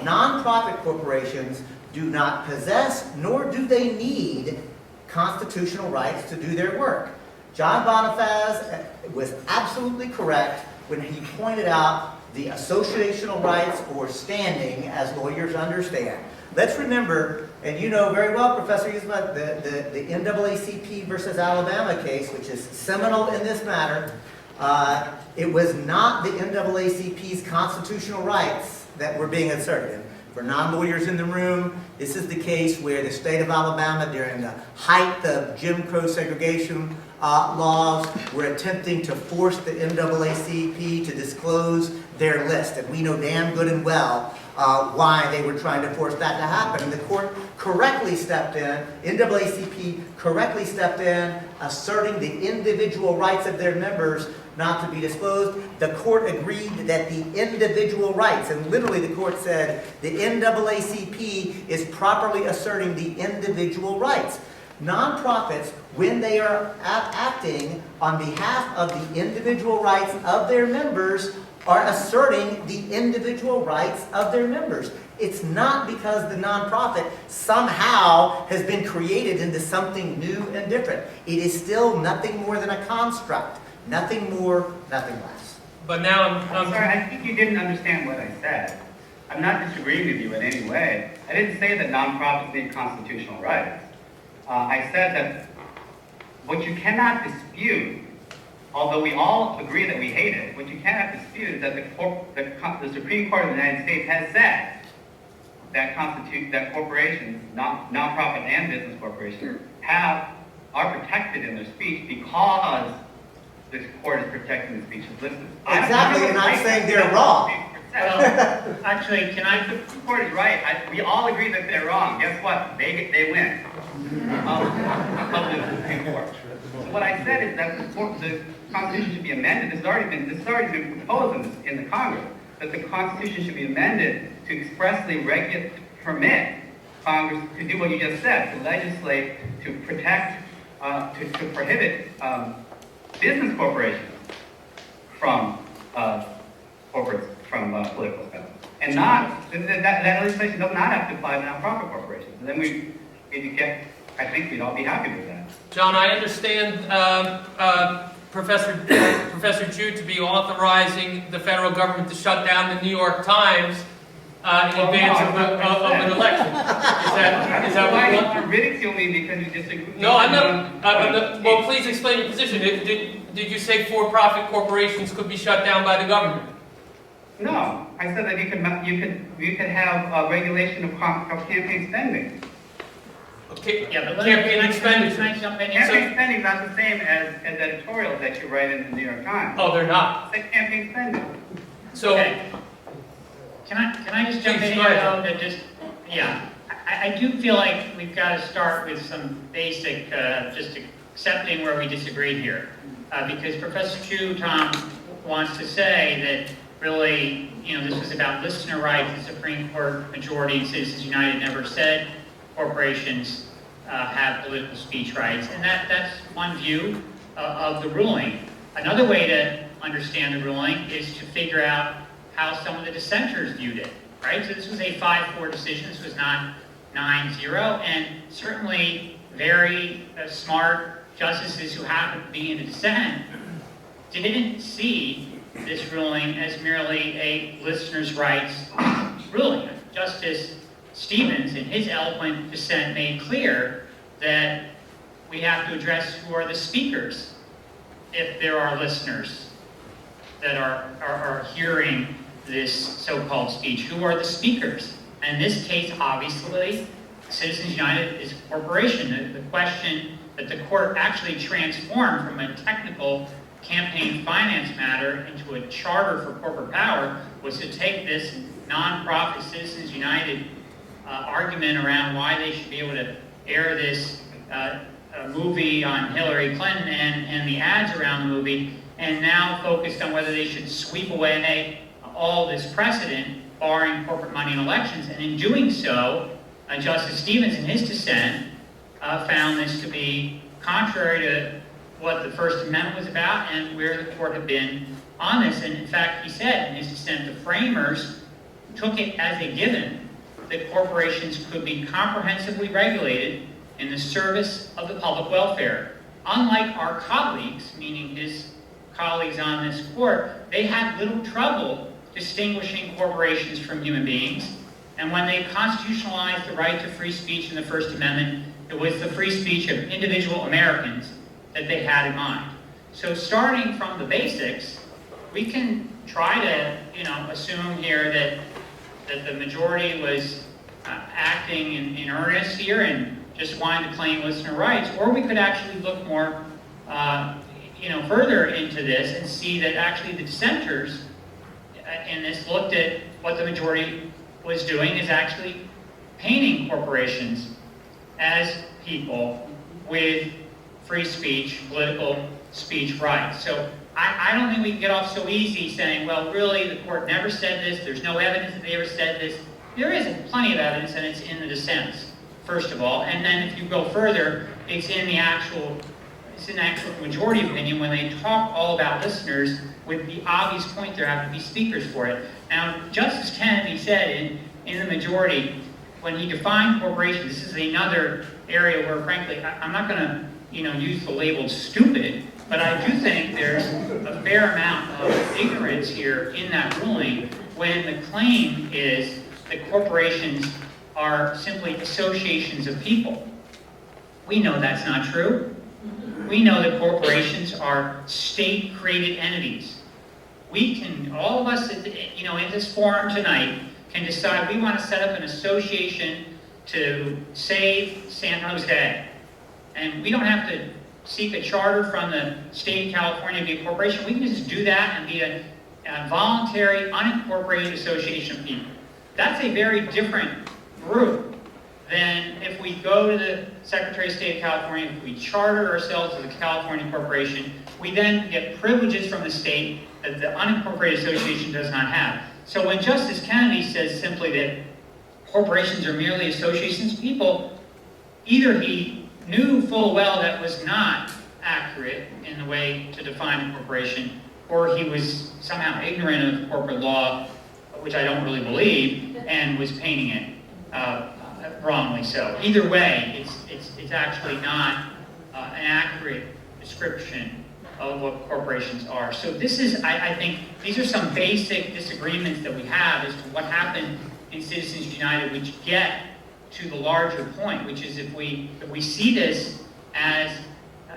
nonprofit corporations do not possess nor do they need constitutional rights to do their work. John Bonifaz was absolutely correct when he pointed out the associational rights or standing as lawyers understand. Let's remember, and you know very well, Professor Yusma, the NAACP versus Alabama case, which is seminal in this matter. It was not the NAACP's constitutional rights that were being asserted. For non-lawyers in the room, this is the case where the state of Alabama, during the height of Jim Crow segregation laws, were attempting to force the NAACP to disclose their list. And we know damn good and well why they were trying to force that to happen. And the court correctly stepped in, NAACP correctly stepped in, asserting the individual rights of their members not to be disclosed. The court agreed that the individual rights, and literally the court said, the NAACP is properly asserting the individual rights. Nonprofits, when they are acting on behalf of the individual rights of their members, are asserting the individual rights of their members. It's not because the nonprofit somehow has been created into something new and different. It is still nothing more than a construct. Nothing more, nothing less. But now I'm sorry, I think you didn't understand what I said. I'm not disagreeing with you in any way. I didn't say that nonprofits need constitutional rights. I said that what you cannot dispute, although we all agree that we hate it, what you cannot dispute is that the Supreme Court of the United States has said that corporations, nonprofit and business corporations, are protected in their speech because the court is protecting the speech of listeners. Exactly, and I'm saying they're wrong. Well, actually, can I? The court is right. We all agree that they're wrong. Guess what? They win. The Supreme Court. So what I said is that the Constitution should be amended. This has already been proposed in the Congress, that the Constitution should be amended to expressly permit Congress to do what you just said, to legislate, to protect, to prohibit business corporations from political spending, and that legislation does not have to apply to nonprofit corporations. And then I think we'd all be happy with that. John, I understand Professor Jude to be authorizing the federal government to shut down the New York Times in advance of an election. Is that why what you want? you ridicule me because you disagree? No, I'm not. Well, please explain your position. Did you say for-profit corporations could be shut down by the government? No, I said that you could have a regulation of campaign spending. Okay, Yeah, but campaign expenditure. Can I jump in here? Campaign spending is not the same as editorials that you write in the New York Times. Oh, they're not. It's like campaign spending. So, Okay. Can I just jump Please, in go here ahead. though, I do feel like we've got to start with some basic, just accepting where we disagree here. Because Professor Chu, Tom, wants to say that really, this was about listener rights. The Supreme Court majority in Citizens United never said corporations have political speech rights. And that's one view of the ruling. Another way to understand the ruling is to figure out how some of the dissenters viewed it, right? So this was a 5-4 decision. This was not 9-0. And certainly very smart justices who happened to be in a dissent didn't see this ruling as merely a listener's rights ruling. Justice Stevens, in his eloquent dissent, made clear that we have to address who are the speakers if there are listeners that are hearing this so-called speech. Who are the speakers? And in this case, obviously, Citizens United is a corporation. The question that the court actually transformed from a technical campaign finance matter into a charter for corporate power was to take this nonprofit Citizens United argument around why they should be able to air this movie on Hillary Clinton and the ads around the movie, and now focused on whether they should sweep away all this precedent, barring corporate money in elections. And in doing so, Justice Stevens, in his dissent, found this to be contrary to what the First Amendment was about and where the court had been on this. And in fact, he said in his dissent, the framers took it as a given that corporations could be comprehensively regulated in the service of the public welfare. Unlike our colleagues, meaning his colleagues on this court, they had little trouble distinguishing corporations from human beings. And when they constitutionalized the right to free speech in the First Amendment, it was the free speech of individual Americans that they had in mind. So starting from the basics, we can try to, assume here that the majority was acting in earnest here and just wanted to claim listener rights, or we could actually look more, further into this and see that actually the dissenters in this looked at what the majority was doing is actually painting corporations as people with free speech, political speech rights. So I don't think we can get off so easy saying, well, really, the court never said this, there's no evidence that they ever said this. There is plenty of evidence, and it's in the dissents, first of all. And then if you go further, it's in the actual majority opinion when they talk all about listeners with the obvious point there have to be speakers for it. Now, Justice Kennedy said in the majority, when he defined corporations, this is another area where, frankly, I'm not going to, use the label stupid, but I do think there's a fair amount of ignorance here in that ruling when the claim is that corporations are simply associations of people. We know that's not true. We know that corporations are state-created entities. We can, all of us, in this forum tonight, can decide we want to set up an association to save San Jose. And we don't have to seek a charter from the state of California to be a corporation. We can just do that and be a voluntary, unincorporated association of people. That's a very different group than if we go to the Secretary of State of California, if we charter ourselves as a California corporation, we then get privileges from the state that the unincorporated association does not have. So when Justice Kennedy says simply that corporations are merely associations of people, either he knew full well that was not accurate in the way to define a corporation, or he was somehow ignorant of corporate law, which I don't really believe, and was painting it wrongly so. Either way, it's actually not an accurate description of what corporations are. So this is, I think, these are some basic disagreements that we have as to what happened in Citizens United, which get to the larger point, which is if we see this as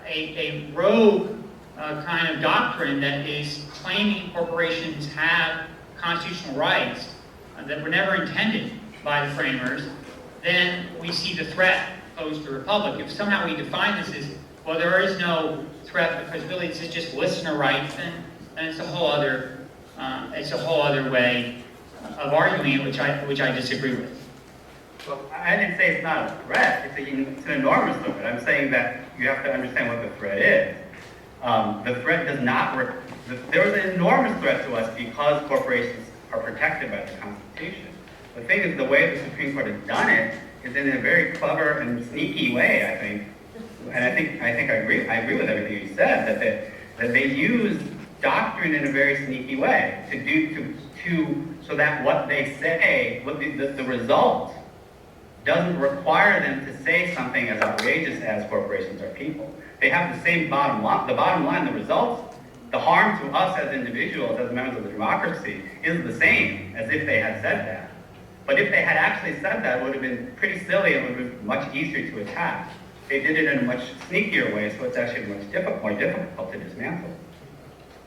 a rogue kind of doctrine that is claiming corporations have constitutional rights that were never intended by the framers, then we see the threat posed to the republic. If somehow we define this as, well, there is no threat because really this is just listener rights, then it's a whole other way of arguing it, which I disagree with. Well, I didn't say it's not a threat. It's an enormous threat. I'm saying that you have to understand what the threat is. The threat does not there was an enormous threat to us because corporations are protected by the Constitution. The thing is, the way the Supreme Court has done it is in a very clever and sneaky way, I think. And I think I agree with everything you said, that they use doctrine in a very sneaky way so that what they say, the result doesn't require them to say something as outrageous as corporations are people. They have the same bottom line. The bottom line, the results, the harm to us as individuals, as members of the democracy, is the same as if they had said that. But if they had actually said that, it would have been pretty silly and would have been much easier to attack. They did it in a much sneakier way, so it's actually more difficult to dismantle.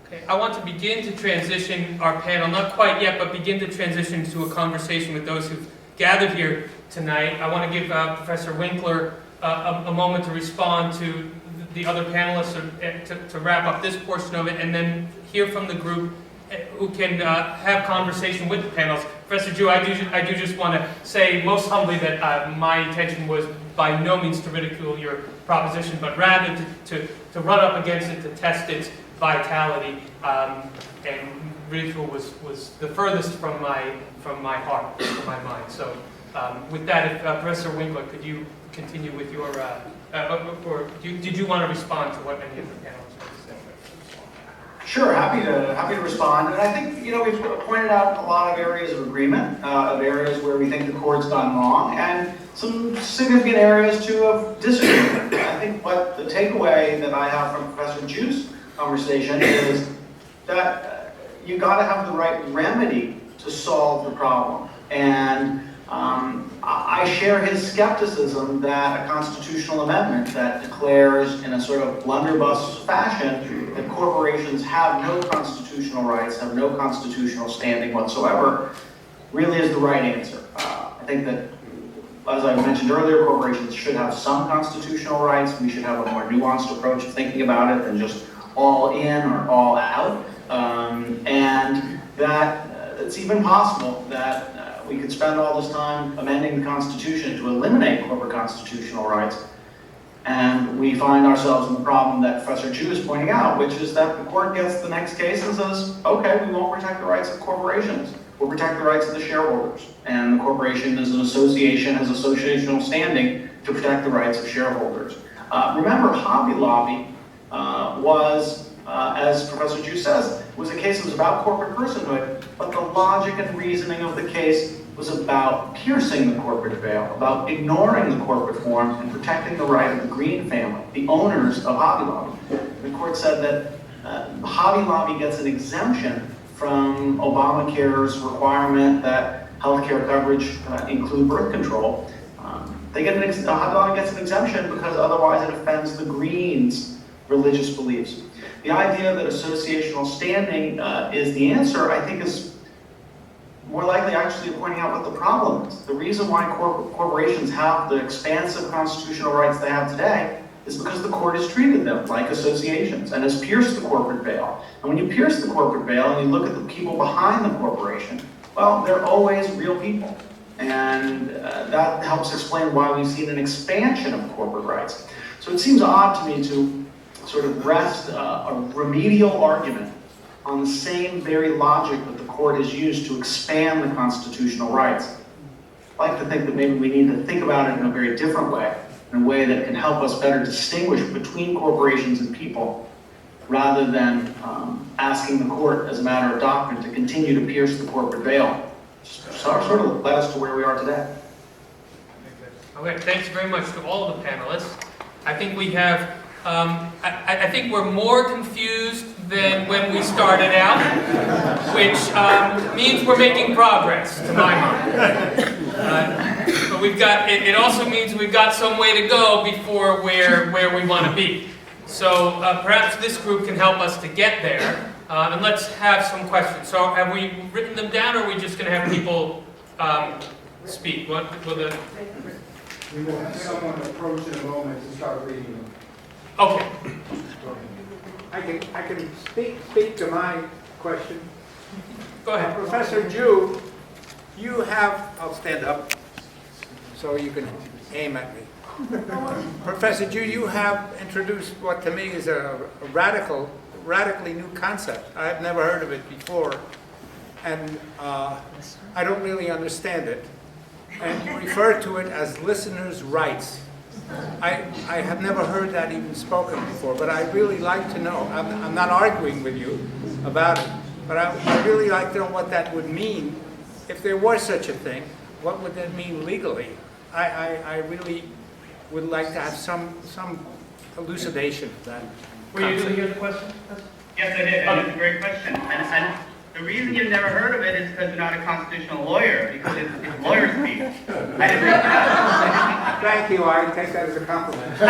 Okay, I want to begin to transition our panel, not quite yet, but begin to transition to a conversation with those who've gathered here tonight. I want to give Professor Winkler a moment to respond to the other panelists to wrap up this portion of it, and then hear from the group who can have conversation with the panelists. Professor Jew, I do just want to say most humbly that my intention was by no means to ridicule your proposition, but rather to run up against it, to test its vitality, and ridicule was the furthest from my heart, from my mind. So with that, Professor Winkler, could you continue with your or did you want to respond to what any of the panelists have to say? Sure, happy to respond. And I think, we've pointed out a lot of areas of agreement, of areas where we think the court's gone wrong, and some significant areas too of disagreement. I think what the takeaway that I have from Professor Ju's conversation is that you got to have the right remedy to solve the problem. And I share his skepticism that a constitutional amendment that declares in a sort of blunderbuss fashion that corporations have no constitutional rights, have no constitutional standing whatsoever, really is the right answer. I think that, as I mentioned earlier, corporations should have some constitutional rights. We should have a more nuanced approach of thinking about it than just all in or all out. And that it's even possible that we could spend all this time amending the Constitution to eliminate corporate constitutional rights, and we find ourselves in the problem that Professor Chu is pointing out, which is that the court gets the next case and says, okay, we won't protect the rights of corporations. We'll protect the rights of the shareholders. And the corporation as an association has associational standing to protect the rights of shareholders. Remember, Hobby Lobby was, as Professor Chu says, was a case that was about corporate personhood, but the logic and reasoning of the case was about piercing the corporate veil, about ignoring the corporate form and protecting the right of the Green family, the owners of Hobby Lobby. The court said that Hobby Lobby gets an exemption from Obamacare's requirement that healthcare coverage include birth control. Hobby Lobby gets an exemption because otherwise it offends the Greens' religious beliefs. The idea that associational standing is the answer, I think, is more likely actually pointing out what the problem is. The reason why corporations have the expansive constitutional rights they have today is because the court has treated them like associations and has pierced the corporate veil. And when you pierce the corporate veil and you look at the people behind the corporation, well, they're always real people. And that helps explain why we've seen an expansion of corporate rights. So it seems odd to me to sort of rest a remedial argument on the same very logic that the court has used to expand the constitutional rights. I like to think that maybe we need to think about it in a very different way, in a way that can help us better distinguish between corporations and people, rather than asking the court as a matter of doctrine to continue to pierce the corporate veil. Just sort of led us to where we are today. Okay, thanks very much to all of the panelists. I think we have, I think we're more confused than when we started out, which means we're making progress, to my mind. But we've got, it also means we've got some way to go before where we want to be. So perhaps this group can help us to get there. And let's have some questions. So have we written them down, or are we just going to have people speak? What will the... We will have someone approach in a moment to start reading them. Okay. I can speak to my question. Go ahead. Professor Ju, you have, I'll stand up so you can aim at me. Professor Ju, you have introduced what to me is a radically new concept. I've never heard of it before, and I don't really understand it. And you refer to it as listeners' rights. I have never heard that even spoken before, but I really like to know. I'm not arguing with you about it, but I really like to know what that would mean. If there was such a thing, what would that mean legally? I really would like to have some elucidation of that. Were you going to get the question? Yes, I did, and it's a great question. And the reason you've never heard of it is because you're not a constitutional lawyer, because it's lawyer speak. I didn't make it up. Thank you, I take that as a compliment.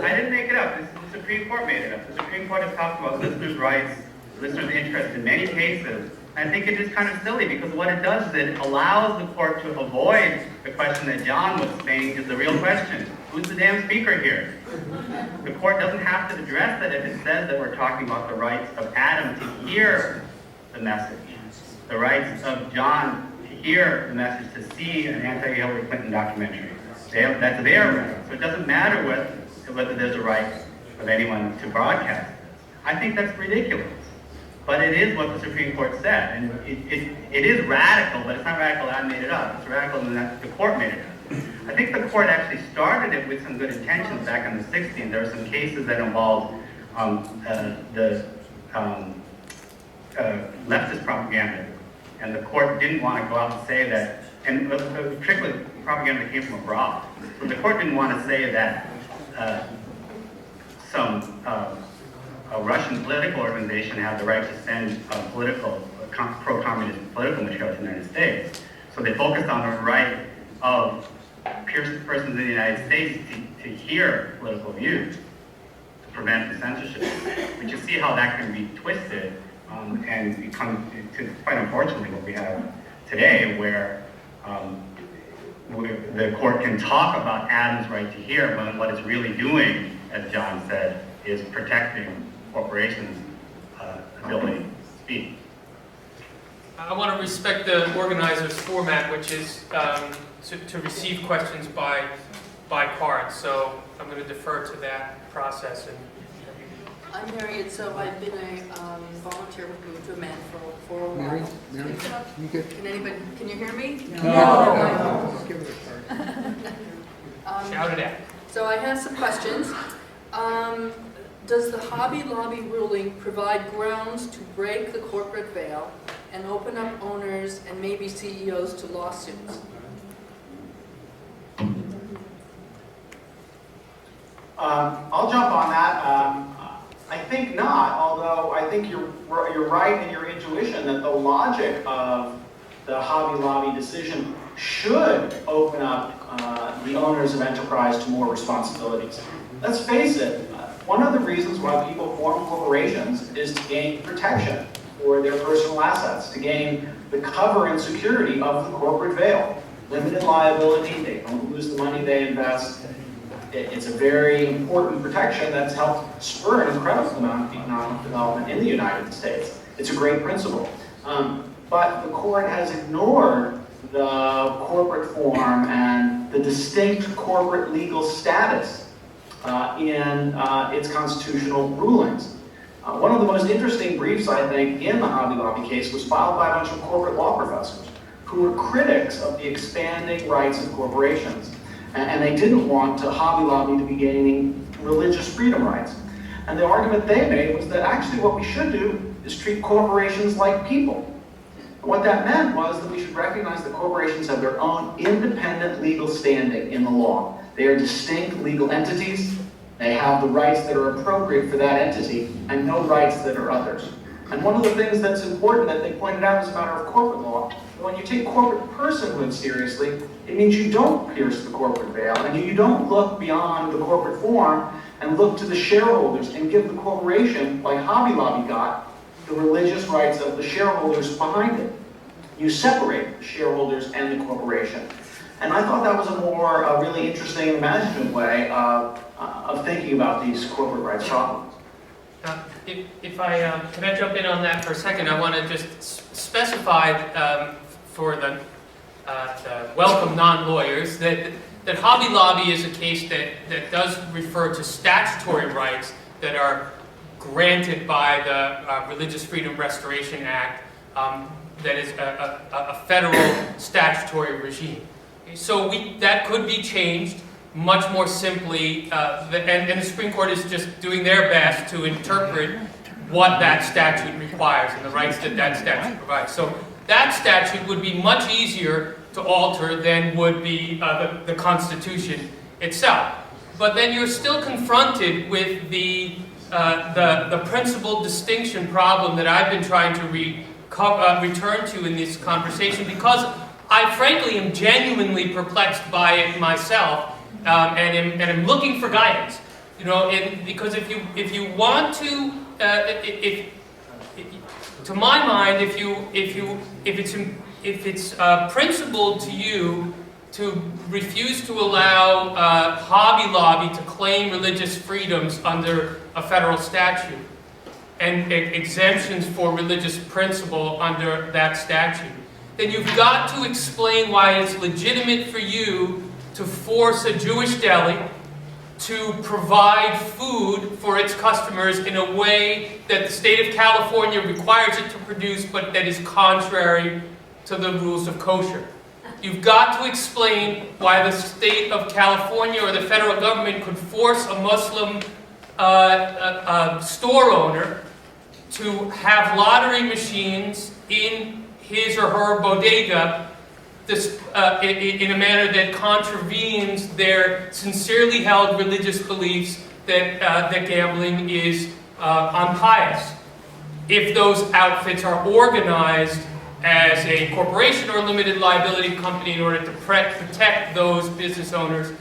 I didn't make it up. The Supreme Court made it up. The Supreme Court has talked about listeners' rights, listeners' interests in many cases. I think it is kind of silly, because what it does is it allows the court to avoid the question that John was saying is the real question. Who's the damn speaker here? The court doesn't have to address that if it says that we're talking about the rights of Adam to hear the message, the rights of John to hear the message, to see an anti-Hillary Clinton documentary. That's their right. So it doesn't matter whether there's a right of anyone to broadcast this. I think that's ridiculous. But it is what the Supreme Court said, and it is radical, but it's not radical that I made it up. It's radical that the court made it up. I think the court actually started it with some good intentions back in the 60s. There were some cases that involved leftist propaganda, and the court didn't want to go out and say that, and particularly propaganda that came from abroad. So the court didn't want to say that a Russian political organization had the right to send pro-communist political material to the United States. So they focused on the right of persons in the United States to hear political views, to prevent the censorship. But you see how that can be twisted and become, quite unfortunately, what we have today, where the court can talk about Adam's right to hear, when what it's really doing, as John said, is protecting corporations' ability to speak. I want to respect the organizer's format, which is to receive questions by card. So I'm going to defer to that process. I'm Harriet, so I've been a volunteer with Move to Amend for a while. Can you hear me? No. Shout it out. So I have some questions. Does the Hobby Lobby ruling provide grounds to break the corporate veil and open up owners and maybe CEOs to lawsuits? I'll jump on that. I think not, although I think you're right in your intuition that the logic of the Hobby Lobby decision should open up the owners of enterprise to more responsibilities. Let's face it, one of the reasons why people form corporations is to gain protection for their personal assets, to gain the cover and security of the corporate veil. Limited liability, they don't lose the money they invest. It's a very important protection that's helped spur an incredible amount of economic development in the United States. It's a great principle. But the court has ignored the corporate form and the distinct corporate legal status in its constitutional rulings. One of the most interesting briefs, I think, in the Hobby Lobby case was filed by a bunch of corporate law professors who were critics of the expanding rights of corporations. And they didn't want Hobby Lobby to be gaining religious freedom rights. And the argument they made was that actually what we should do is treat corporations like people. And what that meant was that we should recognize that corporations have their own independent legal standing in the law. They are distinct legal entities. They have the rights that are appropriate for that entity and no rights that are others. And one of the things that's important that they pointed out as a matter of corporate law, when you take corporate personhood seriously, it means you don't pierce the corporate veil and you don't look beyond the corporate form and look to the shareholders and give the corporation, like Hobby Lobby got, the religious rights of the shareholders behind it. You separate the shareholders and the corporation. And I thought that was a more really interesting and imaginative way of thinking about these corporate rights problems. Can I jump in on that for a second? I want to just specify for the welcome non-lawyers that Hobby Lobby is a case that does refer to statutory rights that are granted by the Religious Freedom Restoration Act, that is a federal statutory regime. So that could be changed much more simply, and the Supreme Court is just doing their best to interpret what that statute requires and the rights that that statute provides. So that statute would be much easier to alter than would be the Constitution itself. But then you're still confronted with the principal distinction problem that I've been trying to return to in this conversation, because I frankly am genuinely perplexed by it myself, and am looking for guidance. You know, because if you want to, to my mind, if it's principled to you to refuse to allow Hobby Lobby to claim religious freedoms under a federal statute and exemptions for religious principle under that statute, then you've got to explain why it's legitimate for you to force a Jewish deli to provide food for its customers in a way that the state of California requires it to produce, but that is contrary to the rules of kosher. you've got to explain why the state of California or the federal government could force a Muslim store owner to have lottery machines in his or her bodega in a manner that contravenes their sincerely held religious beliefs that gambling is unpious. If those outfits are organized as a corporation or limited liability company in order to protect those business owners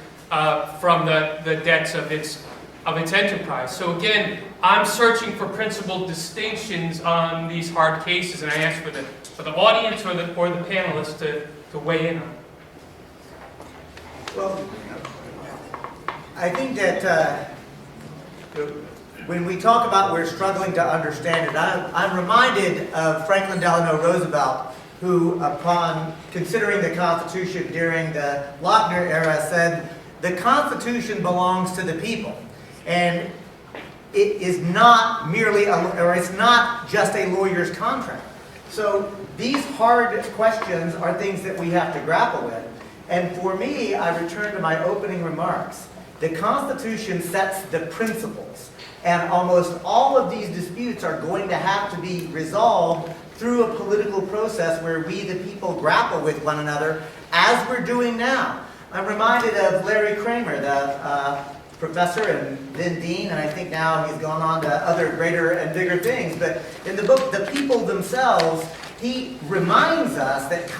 from the debts of its enterprise. So again, I'm searching for principal distinctions on these hard cases, and I ask for the audience or the panelists to weigh in on it. Well, I think that when we talk about we're struggling to understand it, I'm reminded of Franklin Delano Roosevelt, who, upon considering the Constitution during the Lochner era, said, "The Constitution belongs to the people." And it is not merely, it's not just a lawyer's contract. So these hard questions are things that we have to grapple with. And for me, I return to my opening remarks. The Constitution sets the principles. And almost all of these disputes are going to have to be resolved through a political process where we, the people, grapple with one another, as we're doing now. I'm reminded of Larry Kramer, the professor and then dean, and I think now he's gone on to other greater and bigger things. But in the book, The People Themselves, he reminds us that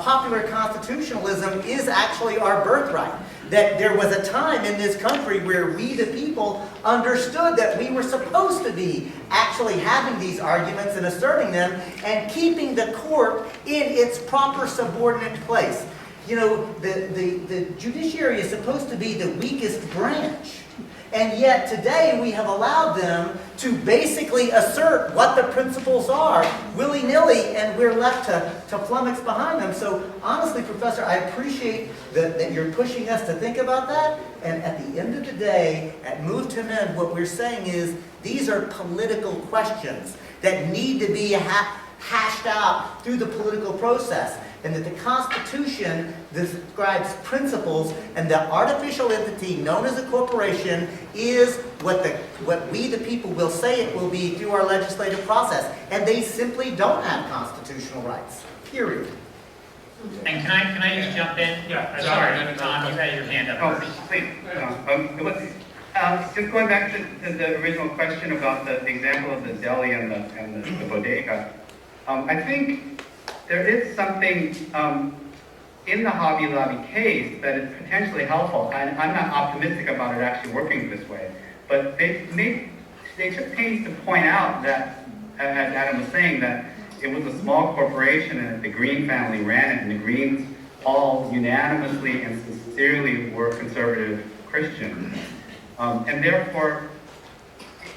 popular constitutionalism is actually our birthright. That there was a time in this country where we, the people, understood that we were supposed to be actually having these arguments and asserting them and keeping the court in its proper subordinate place. You know, the judiciary is supposed to be the weakest branch. And yet today we have allowed them to basically assert what the principles are willy-nilly, and we're left to flummox behind them. So honestly, Professor, I appreciate that you're pushing us to think about that. And at the end of the day, at Move to Amend, what we're saying is these are political questions that need to be hashed out through the political process. And that the Constitution describes principles, and the artificial entity known as a corporation is what we, the people, will say it will be through our legislative process. And they simply don't have constitutional rights, period. And can I just jump in? Yeah. Sorry, Tom, you had your hand up first. Please. Just going back to the original question about the example of the deli and the bodega, I think there is something in the Hobby Lobby case that is potentially helpful. And I'm not optimistic about it actually working this way, but they took pains to point out that, as Adam was saying, that it was a small corporation and that the Green family ran it, and the Greens all unanimously and sincerely were conservative Christians. And therefore,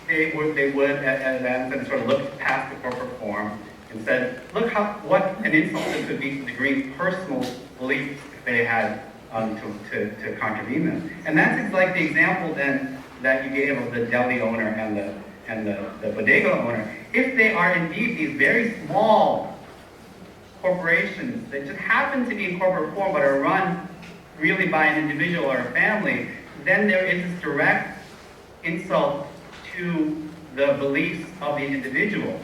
they would, as Adam said, sort of look past the corporate form and said, look what an insult this would be to the Greens' personal beliefs if they had to contravene them. And that's like the example then that you gave of the deli owner and the bodega owner. If they are indeed these very small corporations that just happen to be in corporate form but are run really by an individual or a family, then there is this direct insult to the beliefs of the individual.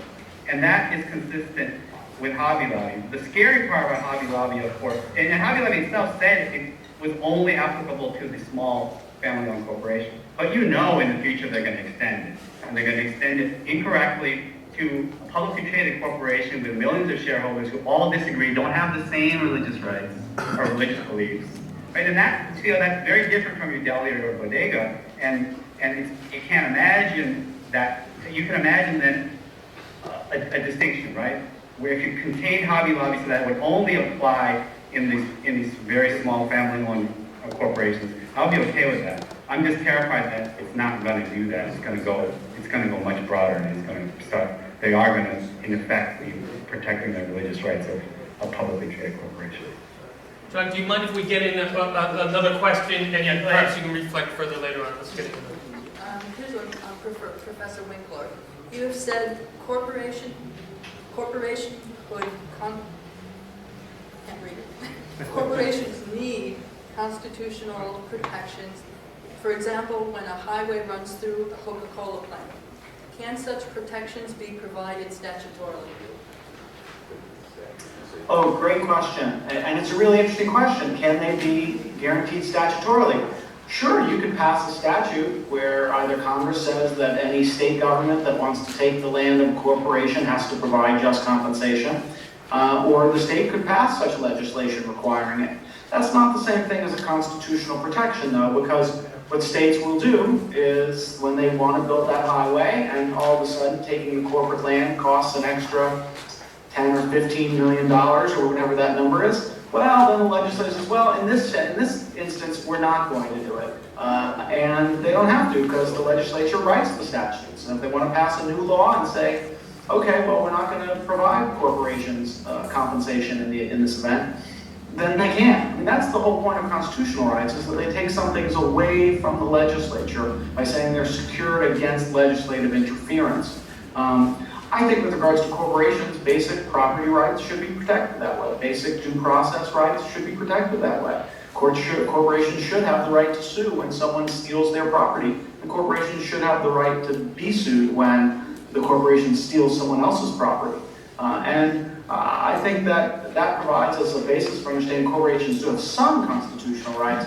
And that is consistent with Hobby Lobby. The scary part about Hobby Lobby, of course, and Hobby Lobby itself said it was only applicable to the small family-owned corporation. But you know in the future they're going to extend it. And they're going to extend it incorrectly to a publicly traded corporation with millions of shareholders who all disagree, don't have the same religious rights or religious beliefs. Right? And that's very different from your deli or your bodega. And you can't imagine that. You can imagine then a distinction, right? Where if you contain Hobby Lobby so that it would only apply in these very small family-owned corporations, I'll be okay with that. I'm just terrified that it's not going to do that. It's going to go much broader, and it's going to start. They are going to, in effect, be protecting the religious rights of a publicly traded corporation. John, do you mind if we get in another question, and perhaps you can reflect further later on? Let's get into it. Here's one, Professor Winkler. You have said corporation could can't read it. Corporations need constitutional protections. For example, when a highway runs through a Coca-Cola plant, can such protections be provided statutorily? Oh, great question. And it's a really interesting question. Can they be guaranteed statutorily? Sure, you could pass a statute where either Congress says that any state government that wants to take the land of a corporation has to provide just compensation, or the state could pass such legislation requiring it. That's not the same thing as a constitutional protection, though, because what states will do is when they want to build that highway and all of a sudden taking the corporate land costs an extra $10 or $15 million or whatever that number is, well, then the legislature says, well, in this instance, we're not going to do it. And they don't have to because the legislature writes the statutes. And if they want to pass a new law and say, okay, well, we're not going to provide corporations compensation in this event, then they can. I mean, that's the whole point of constitutional rights, is that they take some things away from the legislature by saying they're secured against legislative interference. I think with regards to corporations, basic property rights should be protected that way. Basic due process rights should be protected that way. Corporations should have the right to sue when someone steals their property. The corporation should have the right to be sued when the corporation steals someone else's property. I think that provides us a basis for understanding corporations do have some constitutional rights.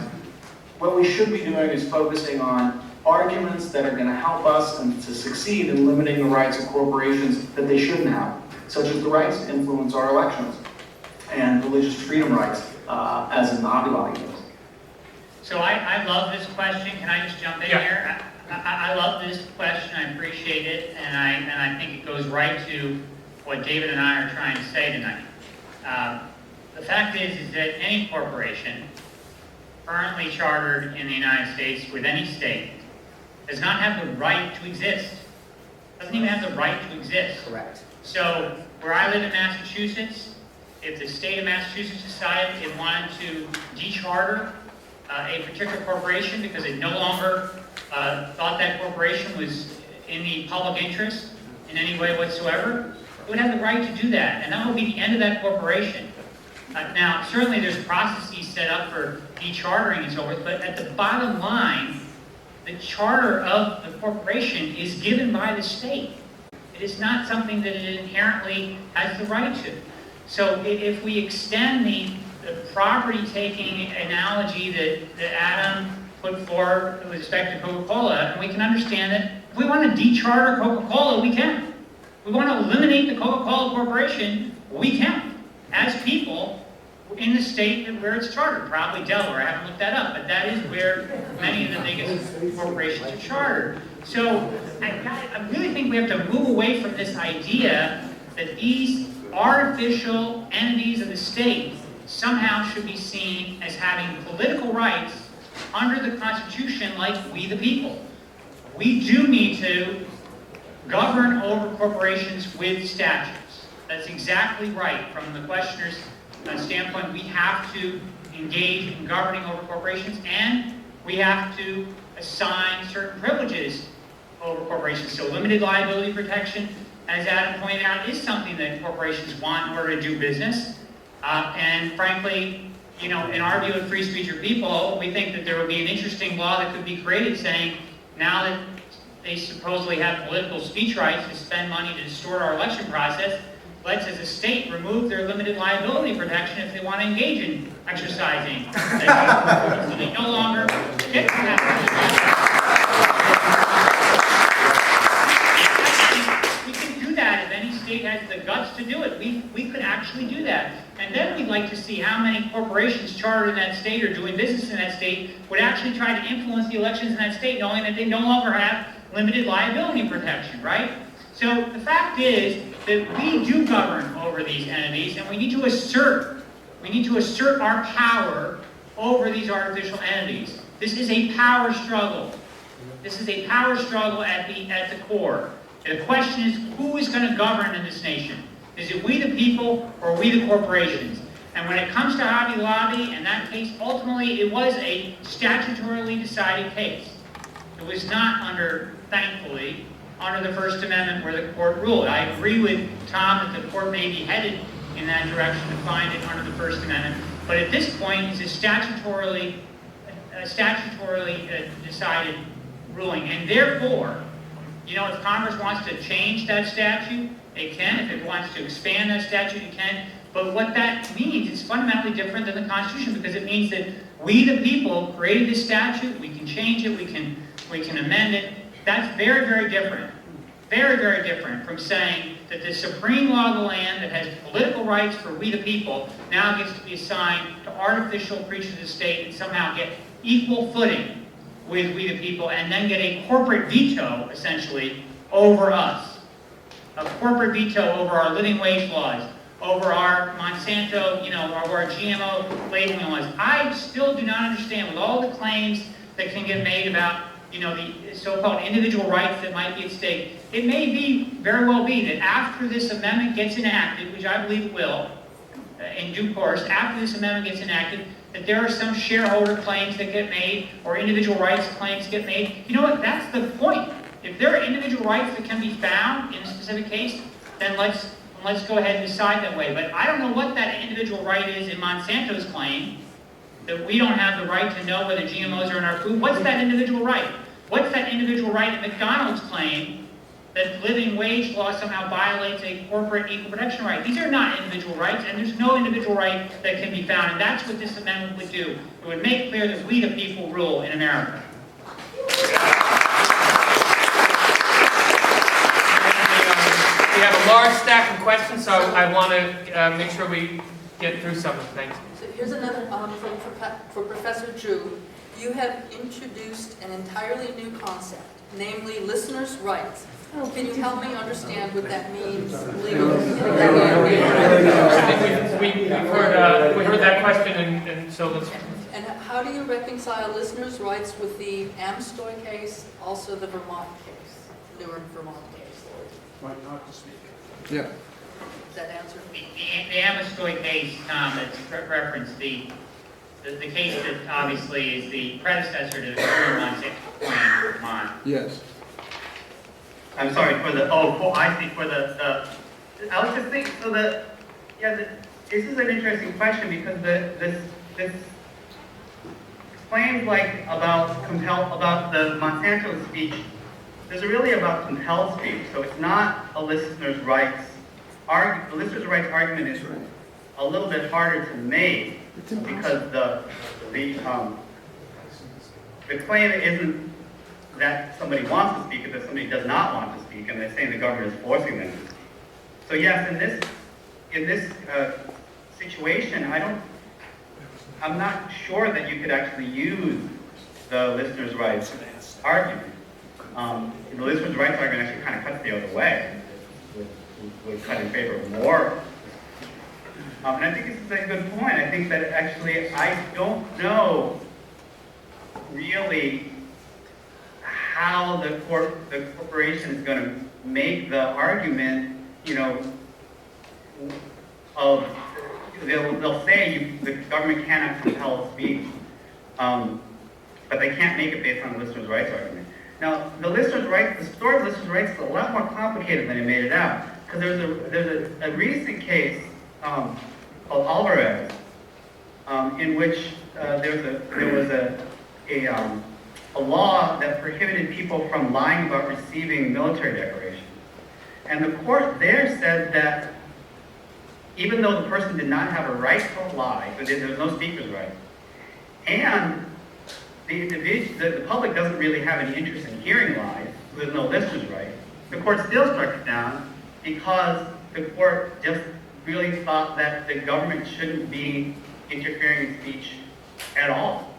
What we should be doing is focusing on arguments that are going to help us and to succeed in limiting the rights of corporations that they shouldn't have, such as the rights to influence our elections and religious freedom rights, as in the Hobby Lobby case. So I love this question. Can I just jump in here? I love this question. I appreciate it, and I think it goes right to what David and I are trying to say tonight. The fact is that any corporation currently chartered in the United States with any state does not have the right to exist. Doesn't even have the right to exist. Correct. So where I live in Massachusetts, if the state of Massachusetts decided it wanted to decharter a particular corporation because it no longer thought that corporation was in the public interest in any way whatsoever, it would have the right to do that, and that would be the end of that corporation. Now, certainly there's processes set up for dechartering and so forth, but at the bottom line, the charter of the corporation is given by the state. It is not something that it inherently has the right to. So if we extend the property-taking analogy that Adam put forward with respect to Coca-Cola, and we can understand that if we want to decharter Coca-Cola, we can. If we want to eliminate the Coca-Cola Corporation, we can, as people in the state where it's chartered, probably Delaware. I haven't looked that up, but that is where many of the biggest corporations are chartered. So I really think we have to move away from this idea that these artificial entities of the state somehow should be seen as having political rights under the Constitution like we the people. We do need to govern over corporations with statutes. That's exactly right. From the questioner's standpoint, we have to engage in governing over corporations, and we have to assign certain privileges over corporations. So limited liability protection, as Adam pointed out, is something that corporations want in order to do business. And frankly, you know, in our view of free speech or people, we think that there would be an interesting law that could be created saying, now that they supposedly have political speech rights to spend money to distort our election process, let's, as a state, remove their limited liability protection if they want to engage in exercising that. So they no longer get to have. We can do that if any state has the guts to do it. We could actually do that. And then we'd like to see how many corporations chartered in that state or doing business in that state would actually try to influence the elections in that state, knowing that they no longer have limited liability protection, right? So the fact is that we do govern over these entities, and we need to assert our power over these artificial entities. This is a power struggle. This is a power struggle at the core. And the question is, who is going to govern in this nation? Is it we the people or we the corporations? And when it comes to Hobby Lobby, in that case, ultimately it was a statutorily decided case. It was not under, thankfully, under the First Amendment where the court ruled. I agree with Tom that the court may be headed in that direction to find it under the First Amendment. But at this point, it's a statutorily decided ruling. And therefore, you know, if Congress wants to change that statute, it can. If it wants to expand that statute, it can. But what that means is fundamentally different than the Constitution, because it means that we, the people, created this statute. We can change it. We can amend it. That's very, very different. Very, very different from saying that the supreme law of the land that has political rights for we, the people, now gets to be assigned to artificial creatures of the state and somehow get equal footing with we, the people, and then get a corporate veto, essentially, over us. A corporate veto over our living wage laws, over our Monsanto, you know, over our GMO labeling laws. I still do not understand, with all the claims that can get made about, you know, the so-called individual rights that might be at stake. It may be, very well be, that after this amendment gets enacted, which I believe it will, in due course, after this amendment gets enacted, that there are some shareholder claims that get made, or individual rights claims get made. You know what, that's the point. If there are individual rights that can be found in a specific case, then let's go ahead and decide that way. But I don't know what that individual right is in Monsanto's claim, that we don't have the right to know whether GMOs are in our food. What's that individual right? What's that individual right in McDonald's claim that living wage law somehow violates a corporate equal protection right? These are not individual rights, and there's no individual right that can be found. And that's what this amendment would do. It would make clear that we, the people, rule in America. We have a large stack of questions, so I want to make sure we get through some of them. Thanks. So here's another for Professor Drew. You have introduced an entirely new concept, namely listeners' rights. Can you help me understand what that means legally? We heard that question, and so let's... And how do you reconcile listeners' rights with the Amstoy case, also the Vermont case, Newark, Vermont case? Right, not to speak. Yeah. Does that answer? The Amstoy case, Tom, that's referenced, the case that obviously is the predecessor to the Vermont claim in Vermont. Yes. I'm sorry, I see, for the I was just thinking, so this is an interesting question, because this claims like about the Monsanto speech, this is really about compelled speech, so it's not a listener's rights argument. The listener's rights argument is a little bit harder to make, because the claim isn't that somebody wants to speak, it's that somebody does not want to speak, and they're saying the government is forcing them to speak. So yes, in this situation, I'm not sure that you could actually use the listener's rights argument. The listener's rights argument actually kind of cuts the other way, would cut in favor of more. And I think this is a good point. I think that actually I don't know really how the corporation is going to make the argument, you know, of they'll say the government cannot compel speech, but they can't make it based on the listener's rights argument. Now, the story of listener's rights is a lot more complicated than it made it out, because there's a recent case called Alvarez, in which there was a law that prohibited people from lying about receiving military decorations. And the court there said that even though the person did not have a right to lie, because there was no speaker's right, and the public doesn't really have any interest in hearing lies, so there's no listener's right, the court still struck it down because the court just really thought that the government shouldn't be interfering in speech at all.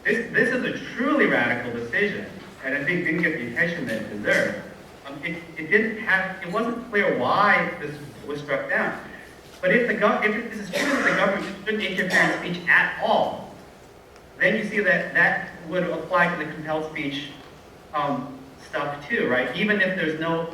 This is a truly radical decision, and I think didn't get the attention that it deserved. It wasn't clear why this was struck down. But if this is true that the government shouldn't interfere in speech at all, then you see that would apply to the compelled speech stuff too, right? Even if there's no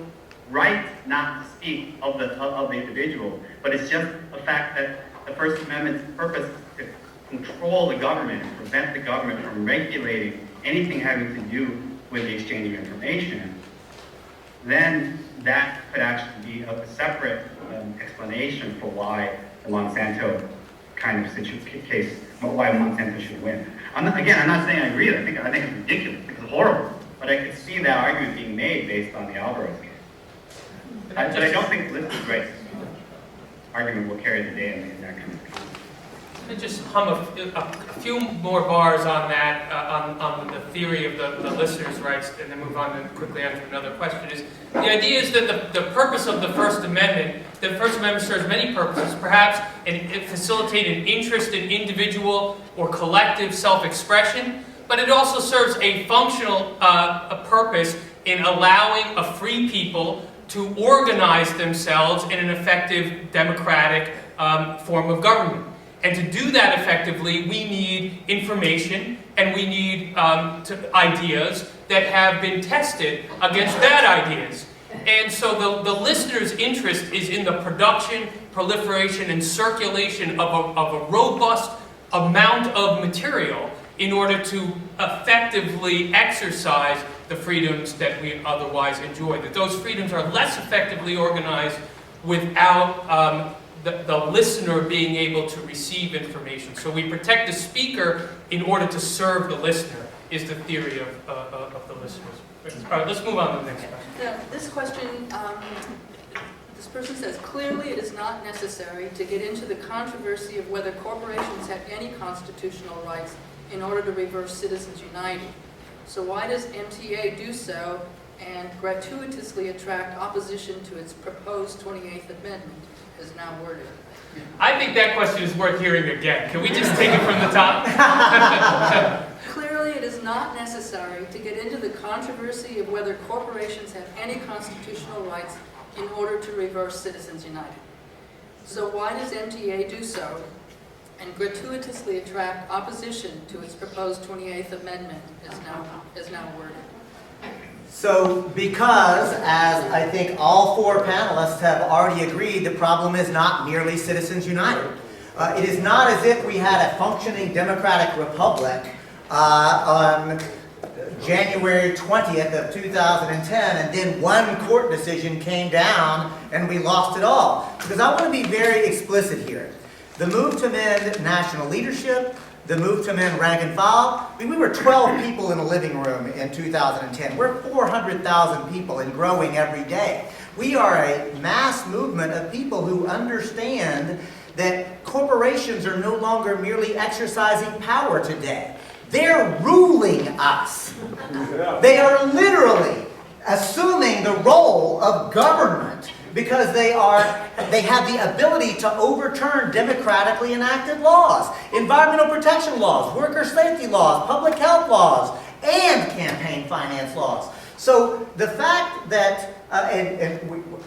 right not to speak of the individual, but it's just the fact that the First Amendment's purpose is to control the government and prevent the government from regulating anything having to do with the exchange of information. then that could actually be a separate explanation for why the Monsanto kind of case, why Monsanto should win. I'm not saying I agree. I think it's ridiculous. I think it's horrible. But I can see that argument being made based on the algorithm. But I don't think listed rights argument will carry the day in that kind of case. Let me just hum a few more bars on that, on the theory of the listener's rights, and then move on and quickly answer another question. Is the idea is that the purpose of the First Amendment serves many purposes, perhaps it facilitate an interest in individual or collective self-expression, but it also serves a functional a purpose in allowing a free people to organize themselves in an effective democratic form of government. And to do that effectively, we need information and we need ideas that have been tested against bad ideas. And so the listener's interest is in the production, proliferation, and circulation of a robust amount of material in order to effectively exercise the freedoms that we otherwise enjoy. That those freedoms are less effectively organized without the listener being able to receive information. So we protect the speaker in order to serve the listener, is the theory of the listeners. All right, let's move on to the next question. Now, this question, this person says, clearly it is not necessary to get into the controversy of whether corporations have any constitutional rights in order to reverse Citizens United. So why does MTA do so and gratuitously attract opposition to its proposed 28th Amendment, as now worded? I think that question is worth hearing again. Can we just take it from the top? Clearly, it is not necessary to get into the controversy of whether corporations have any constitutional rights in order to reverse Citizens United. So why does MTA do so and gratuitously attract opposition to its proposed 28th Amendment, as now worded? So, because, as I think all four panelists have already agreed, the problem is not merely Citizens United. It is not as if we had a functioning democratic republic on January 20th of 2010, and then one court decision came down and we lost it all. Because I want to be very explicit here. The move to amend national leadership, the move to amend rank and file, I mean, we were 12 people in a living room in 2010. We're 400,000 people and growing every day. We are a mass movement of people who understand that corporations are no longer merely exercising power today. They're ruling us. They are literally assuming the role of government because they have the ability to overturn democratically enacted laws, environmental protection laws, worker safety laws, public health laws, and campaign finance laws. So the fact that,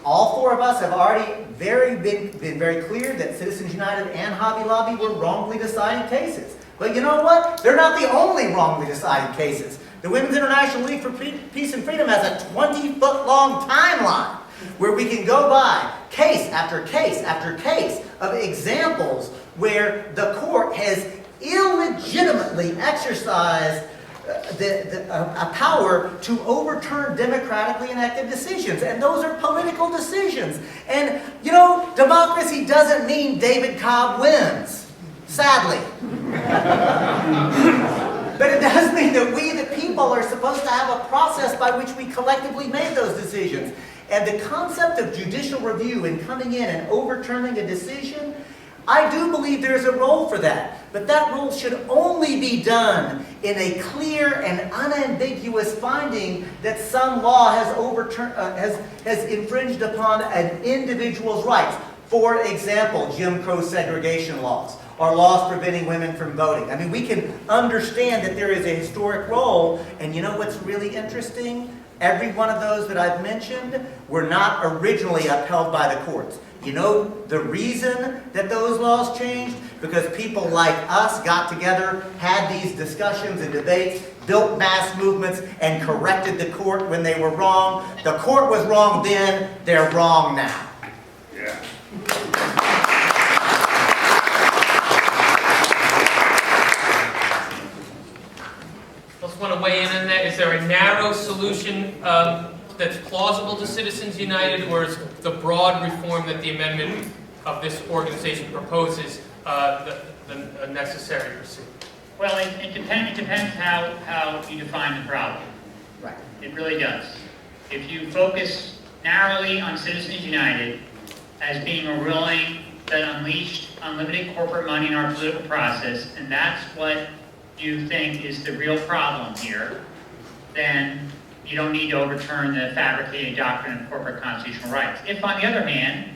all four of us have already been very clear that Citizens United and Hobby Lobby were wrongly decided cases. But you know what? They're not the only wrongly decided cases. The Women's International League for Peace and Freedom has a 20-foot-long timeline where we can go by case after case after case of examples where the court has illegitimately exercised a power to overturn democratically enacted decisions. And those are political decisions. And, you know, democracy doesn't mean David Cobb wins, sadly. But it does mean that we, the people, are supposed to have a process by which we collectively make those decisions. And the concept of judicial review and coming in and overturning a decision, I do believe there's a role for that. But that role should only be done in a clear and unambiguous finding that some law has infringed upon an individual's rights. For example, Jim Crow segregation laws, or laws preventing women from voting. I mean, we can understand that there is a historic role, and you know what's really interesting? Every one of those that I've mentioned were not originally upheld by the courts. You know the reason that those laws changed? Because people like us got together, had these discussions and debates, built mass movements, and corrected the court when they were wrong. The court was wrong then, they're wrong now. Yeah. Want to weigh in on that? Is there a narrow solution that's plausible to Citizens United, or is the broad reform that the amendment of this organization proposes the necessary pursuit? Well, it depends how you define the problem. Right. It really does. If you focus narrowly on Citizens United as being a ruling that unleashed unlimited corporate money in our political process, and that's what you think is the real problem here, then you don't need to overturn the fabricated doctrine of corporate constitutional rights. If, on the other hand,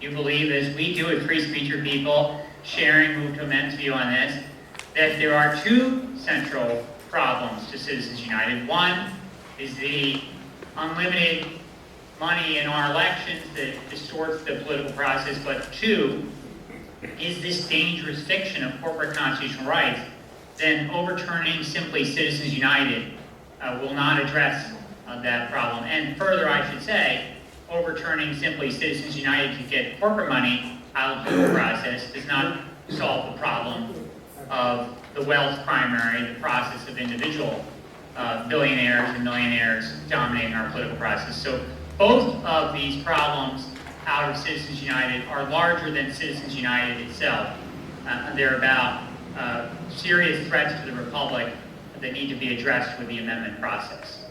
you believe, as we do at Free Speech for People, sharing Move to Amend's view on this, that there are two central problems to Citizens United. One is the unlimited money in our elections that distorts the political process, but two is this dangerous fiction of corporate constitutional rights, then overturning simply Citizens United will not address that problem. And further, I should say, overturning simply Citizens United to get corporate money out of the process does not solve the problem of the wealth primary, the process of individual billionaires and millionaires dominating our political process. So both of these problems out of Citizens United are larger than Citizens United itself. They're about serious threats to the Republic that need to be addressed with the amendment process.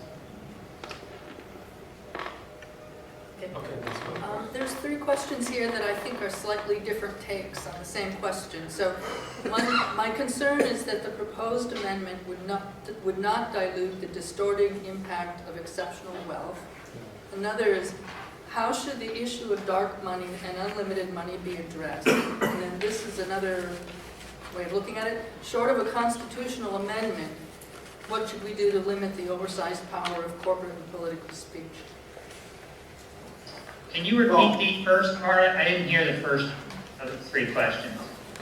There's three questions here that I think are slightly different takes on the same question. So my concern is that the proposed amendment would not dilute the distorting impact of exceptional wealth. Another is, how should the issue of dark money and unlimited money be addressed? And then this is another way of looking at it. Short of a constitutional amendment, what should we do to limit the oversized power of corporate and political speech? Can you repeat the first part? I didn't hear the first of the three questions.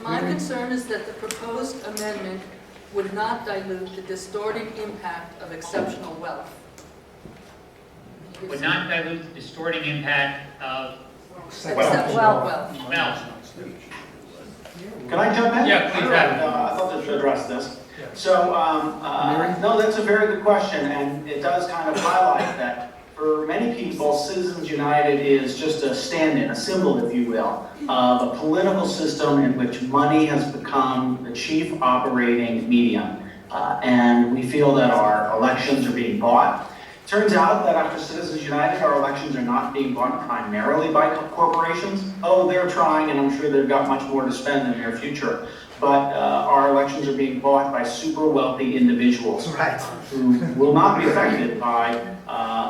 My concern is that the proposed amendment would not dilute the distorting impact of exceptional wealth. Would not dilute the distorting impact of Exceptional wealth. wealth. Can I jump in? Yeah, please, Sure. Adam. I thought to address this. Yeah. So, no, that's a very good question, and it does kind of highlight that for many people, Citizens United is just a stand-in, a symbol, if you will, of a political system in which money has become the chief operating medium. And we feel that our elections are being bought. Turns out that after Citizens United, our elections are not being bought primarily by corporations. Oh, they're trying, and I'm sure they've got much more to spend in the near future. But our elections are being bought by super wealthy individuals who will not be affected by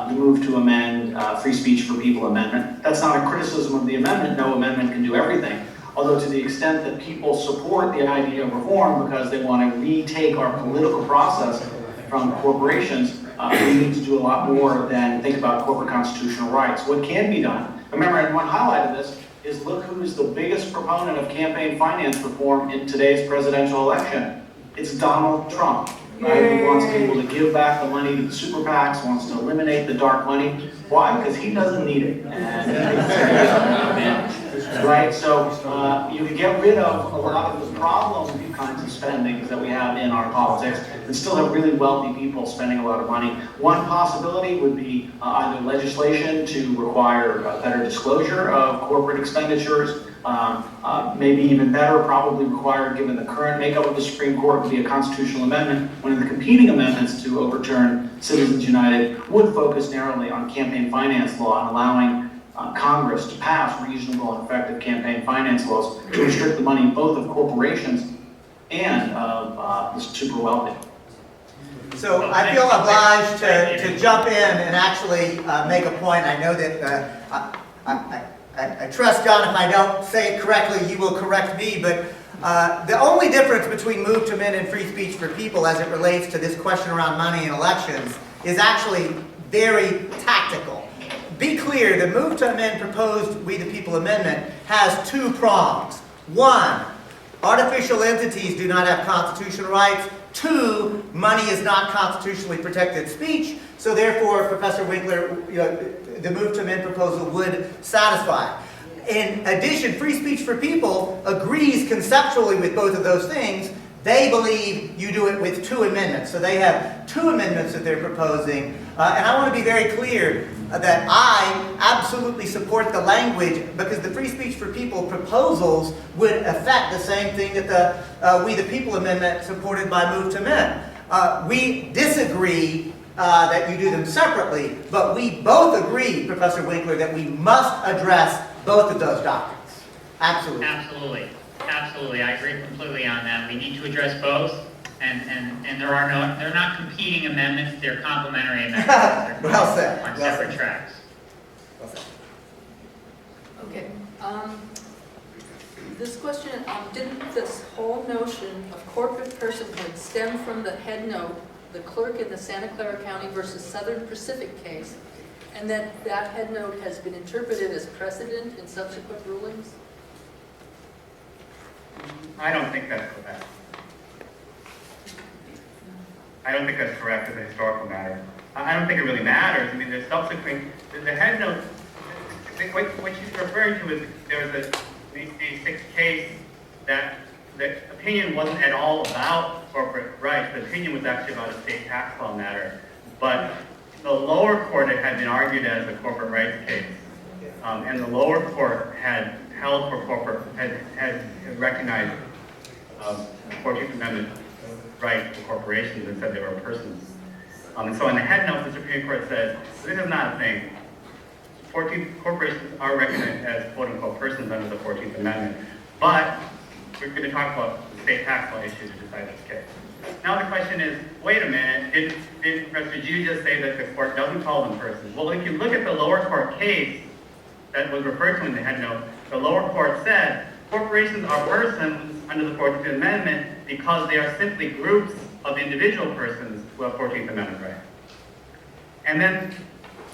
the move to amend Free Speech for People amendment. That's not a criticism of the amendment. No amendment can do everything. Although to the extent that people support the idea of reform because they want to retake our political process from corporations, we need to do a lot more than think about corporate constitutional rights. What can be done? Remember, and one highlight of this is look who is the biggest proponent of campaign finance reform in today's presidential election. It's Donald Trump, right? He wants people to give back the money to the super PACs, wants to eliminate the dark money. Why? Because he doesn't need it. Right? So you can get rid of a lot of the problems, these kinds of spendings that we have in our politics, and still have really wealthy people spending a lot of money. One possibility would be either legislation to require better disclosure of corporate expenditures, maybe even better, probably required, given the current makeup of the Supreme Court, would be a constitutional amendment. One of the competing amendments to overturn Citizens United would focus narrowly on campaign finance law and allowing Congress to pass reasonable and effective campaign finance laws to restrict the money both of corporations and of the super wealthy. So I feel obliged to jump in and actually make a point. I know that I trust John, if I don't say it correctly, he will correct me, but the only difference between Move to Amend and Free Speech for People as it relates to this question around money and elections is actually very tactical. Be clear, the Move to Amend proposed We the People amendment has two prongs. One, artificial entities do not have constitutional rights. Two, money is not constitutionally protected speech, so therefore, Professor Winkler, the Move to Amend proposal would satisfy. In addition, Free Speech for People agrees conceptually with both of those things. They believe you do it with two amendments. So they have two two amendments that they're proposing. And I want to be very clear that I absolutely support the language, because the Free Speech for People proposals would affect the same thing that the We the People amendment supported by Move to Men. We disagree that you do them separately, but we both agree, Professor Winkler, that we must address both of those doctrines. Absolutely. Absolutely. Absolutely. I agree completely on that. We need to address both. And they're not competing amendments, they're complementary amendments. They're Well said. on Well separate said. tracks. Well said. Okay. This question, didn't this whole notion of corporate personhood stem from the head note, the clerk in the Santa Clara County versus Southern Pacific case, and that head note has been interpreted as precedent in subsequent rulings? I don't think that's correct. I don't think that's correct as a historical matter. I don't think it really matters. I mean, there's subsequent, the head note, what she's referring to is there was the sixth case that the opinion wasn't at all about corporate rights. The opinion was actually about a state tax law matter. But the lower court had been argued as a corporate rights case. And the lower court had held for corporate, had recognized 14th Amendment rights for corporations and said they were persons. And so in the head note, the Supreme Court says, this is not a thing. Corporations are recognized as quote-unquote persons under the 14th Amendment. But we're going to talk about the state tax law issues to decide this case. Now the question is, wait a minute, did Professor Ju just say that the court doesn't call them persons? Well, if you look at the lower court case that was referred to in the head note, the lower court said corporations are persons under the 14th Amendment because they are simply groups of individual persons who have 14th Amendment rights. And then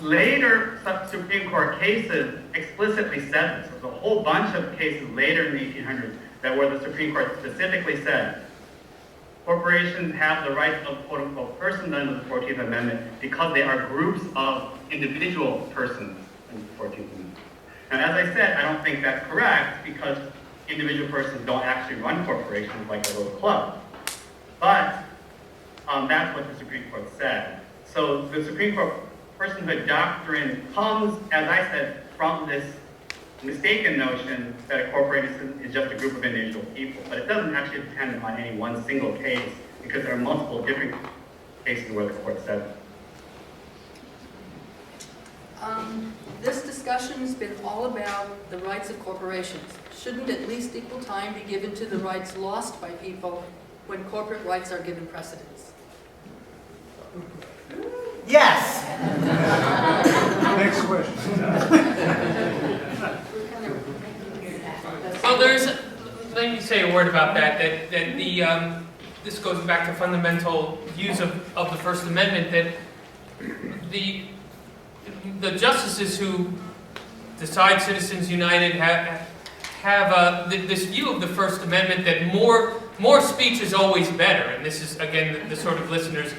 later Supreme Court cases explicitly said this. There's a whole bunch of cases later in the 1800s that where the Supreme Court specifically said corporations have the rights of quote-unquote persons under the 14th Amendment because they are groups of individual persons under the 14th Amendment. And as I said, I don't think that's correct because individual persons don't actually run corporations like a little club. But that's what the Supreme Court said. So the Supreme Court personhood doctrine comes, as I said, from this mistaken notion that a corporation is just a group of individual people. But it doesn't actually depend on any one single case because there are multiple different cases where the court said it. This discussion has been all about the rights of corporations. Shouldn't at least equal time be given to the rights lost by people when corporate rights are given precedence? Yes. Next question. Well, let me say a word about that this goes back to fundamental views of the First Amendment, that the justices who decide Citizens United have this view of the First Amendment that more speech is always better, and this is again the sort of listener's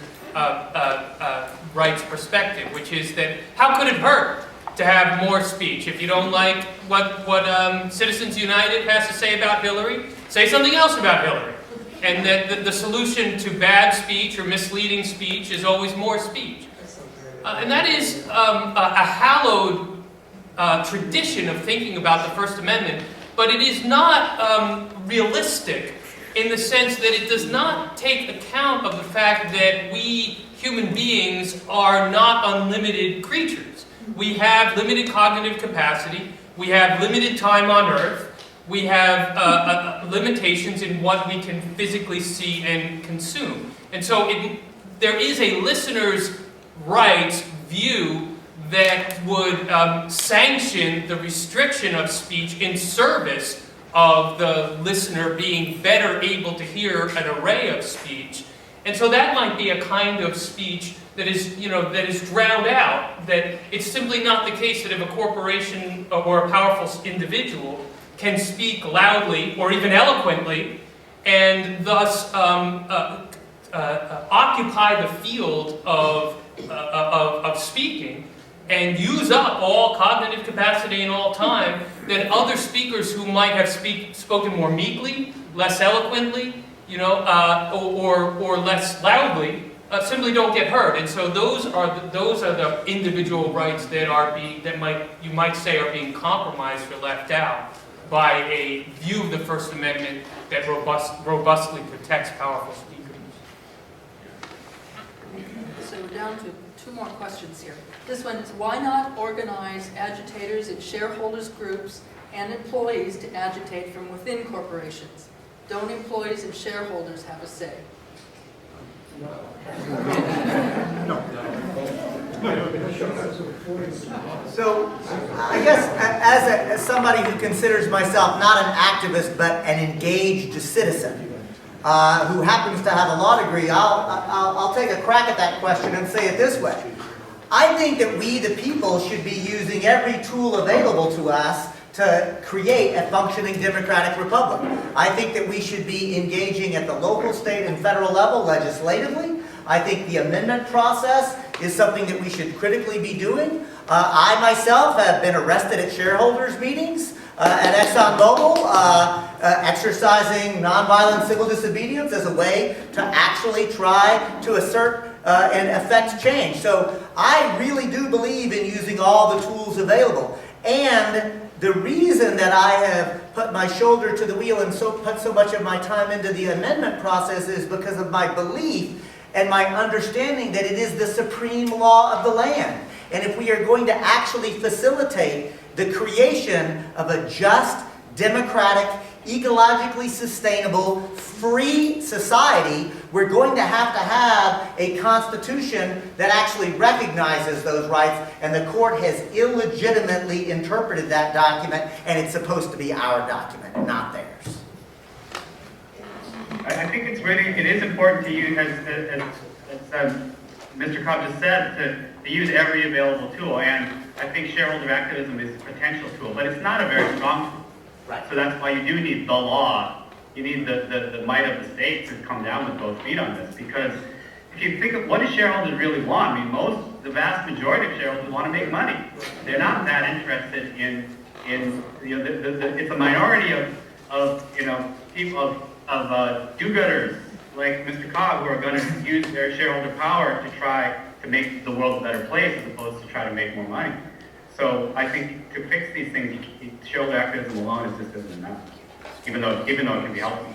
rights perspective, which is that how could it hurt to have more speech? If you don't like what Citizens United has to say about Hillary, say something else about Hillary. And that the solution to bad speech or misleading speech is always more speech. And that is a hallowed tradition of thinking about the First Amendment, but it is not realistic in the sense that it does not take account of the fact that we human beings are not unlimited creatures. We have limited cognitive capacity, we have limited time on Earth, we have limitations in what we can physically see and consume. And so there is a listener's rights view that would sanction the restriction of speech in service of the listener being better able to hear an array of speech. And so that might be a kind of speech that is, that is drowned out, that it's simply not the case that if a corporation or a powerful individual can speak loudly or even eloquently and thus occupy the field of speaking and use up all cognitive capacity and all time, then other speakers who might have spoken more meekly, less eloquently, or less loudly, simply don't get heard. And so those are the individual rights that you might say are being compromised or left out by a view of the First Amendment that robustly protects powerful speakers. So we're down to 2 more questions here. This one is, why not organize agitators in shareholders groups and employees to agitate from within corporations? Don't employees and shareholders have a say? So, I guess as somebody who considers myself not an activist but an engaged citizen who happens to have a law degree, I'll take a crack at that question and say it this way. I think that we, the people, should be using every tool available to us to create a functioning democratic republic. I think that we should be engaging at the local, state, and federal level legislatively. I think the amendment process is something that we should critically be doing. I myself have been arrested at shareholders meetings at ExxonMobil, exercising nonviolent civil disobedience as a way to actually try to assert and affect change. So I really do believe in using all the tools available. And the reason that I have put my shoulder to the wheel and put so much of my time into the amendment process is because of my belief and my understanding that it is the supreme law of the land. And if we are going to actually facilitate the creation of a just, democratic, ecologically sustainable, free society, we're going to have a constitution that actually recognizes those rights, and the court has illegitimately interpreted that document, and it's supposed to be our document, not theirs. I think it is important to use, as Mr. Cobb just said, to use every available tool, and I think shareholder activism is a potential tool, but it's not a very strong tool. Right. So that's why you do need the law. You need the might of the state to come down with both feet on this, because if you think of what do shareholders really want, I mean, the vast majority of shareholders want to make money. They're not that interested in it's a minority of people of do-gooders like Mr. Cobb who are going to use their shareholder power to try to make the world a better place as opposed to try to make more money. So I think to fix these things, shareholder activism alone just isn't enough, even though it can be helpful.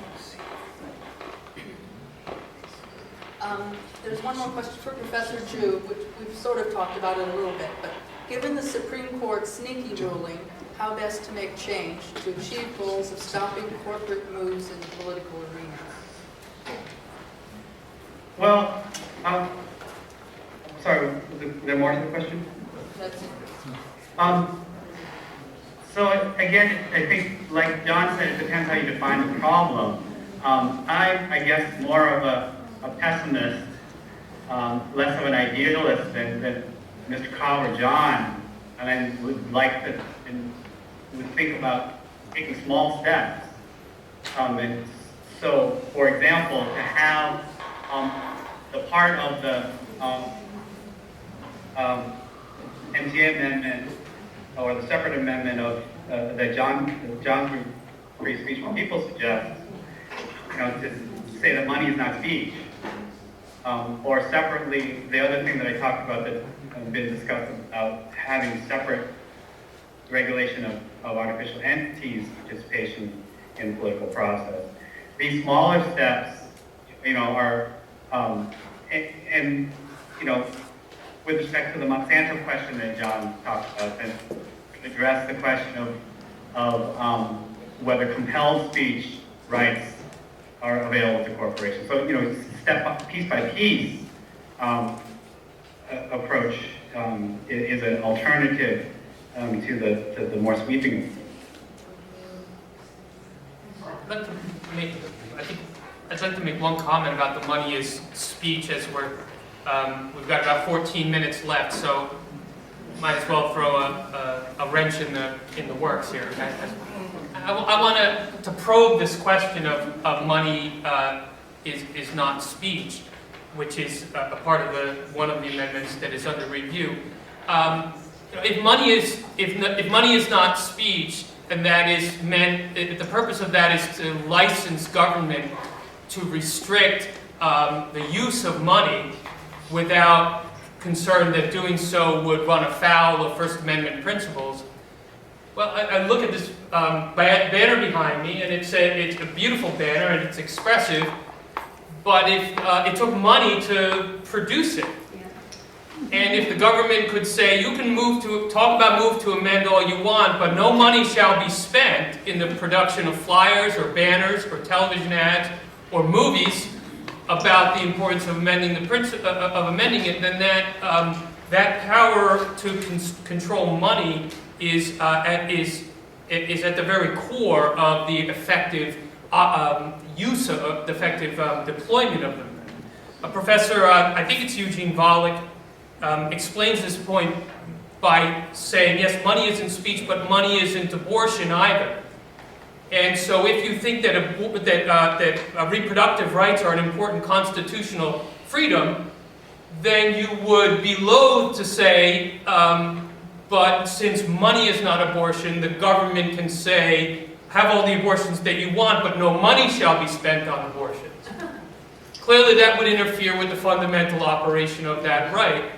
There's one more question for Professor Ju, which we've sort of talked about it a little bit, but given the Supreme Court's sneaky ruling, how best to make change to achieve goals of stopping corporate moves in the political arena? Well, sorry, was there more to the question? That's it. So again, I think, like John said, it depends how you define the problem. I guess more of a pessimist, less of an idealist than Mr. Cobb or John, and I would like to would think about taking small steps. And so, for example, to have the part of the MTA amendment or the separate amendment of that John Free Speech for People suggests, to say that money is not speech. Or separately, the other thing that I talked about that has been discussed about having separate regulation of artificial entities' participation in the political process. These smaller steps, are, with respect to the Monsanto question that John talked about, and address the question of whether compelled speech rights are available to corporations. So, step up, piece by piece approach is an alternative to the more sweeping. I'd like to make one comment about the money is speech, as we've got about 14 minutes left, so might as well throw a wrench in the works here. I want to probe this question of money is not speech, which is a part of one of the amendments that is under review. If money is not speech, then that is meant. The purpose of that is to license government to restrict the use of money without concern that doing so would run afoul of First Amendment principles. Well, I look at this banner behind me, and it's a beautiful banner, and it's expressive, but if it took money to produce it. And if the government could say, you can talk about move to amend all you want, but no money shall be spent in the production of flyers or banners or television ads or movies about the importance of amending it, then that power to control money is at the very core of the effective use of the effective deployment of them. A professor, I think it's Eugene Volokh, explains this point by saying, yes, money isn't speech, but money isn't abortion either. And so if you think that reproductive rights are an important constitutional freedom, then you would be loath to say, but since money is not abortion, the government can say, have all the abortions that you want, but no money shall be spent on abortions. Clearly that would interfere with the fundamental operation of that right.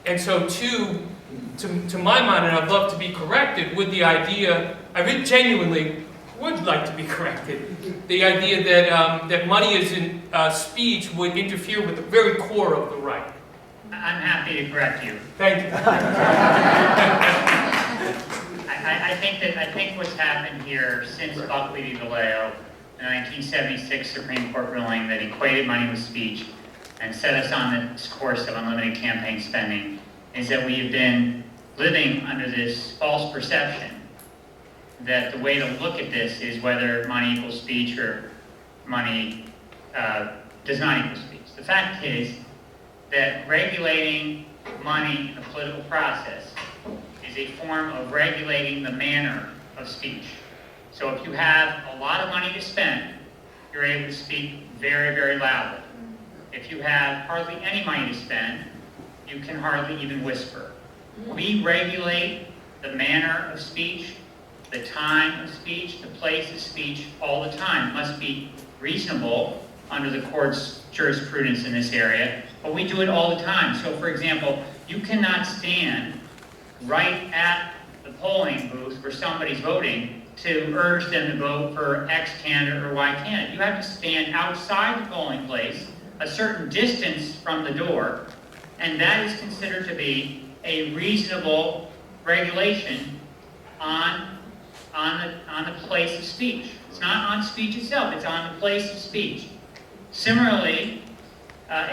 And so to my mind, and I'd love to be corrected, with the idea, I really genuinely would like to be corrected, the idea that money isn't speech would interfere with the very core of the right. I'm happy to correct you. Thank you. I think what's happened here since Buckley v. Vallejo, the 1976 Supreme Court ruling that equated money with speech and set us on this course of unlimited campaign spending, is that we have been living under this false perception that the way to look at this is whether money equals speech or money does not equal speech. The fact is that regulating money in the political process is a form of regulating the manner of speech. So if you have a lot of money to spend, you're able to speak very, very loudly. If you have hardly any money to spend, you can hardly even whisper. We regulate the manner of speech, the time of speech, the place of speech all the time. It must be reasonable under the court's jurisprudence in this area, but we do it all the time. So for example, you cannot stand right at the polling booth where somebody's voting to urge them to vote for X candidate or Y candidate. You have to stand outside the polling place, a certain distance from the door, and that is considered to be a reasonable regulation on the place of speech. It's not on speech itself, it's on the place of speech. Similarly,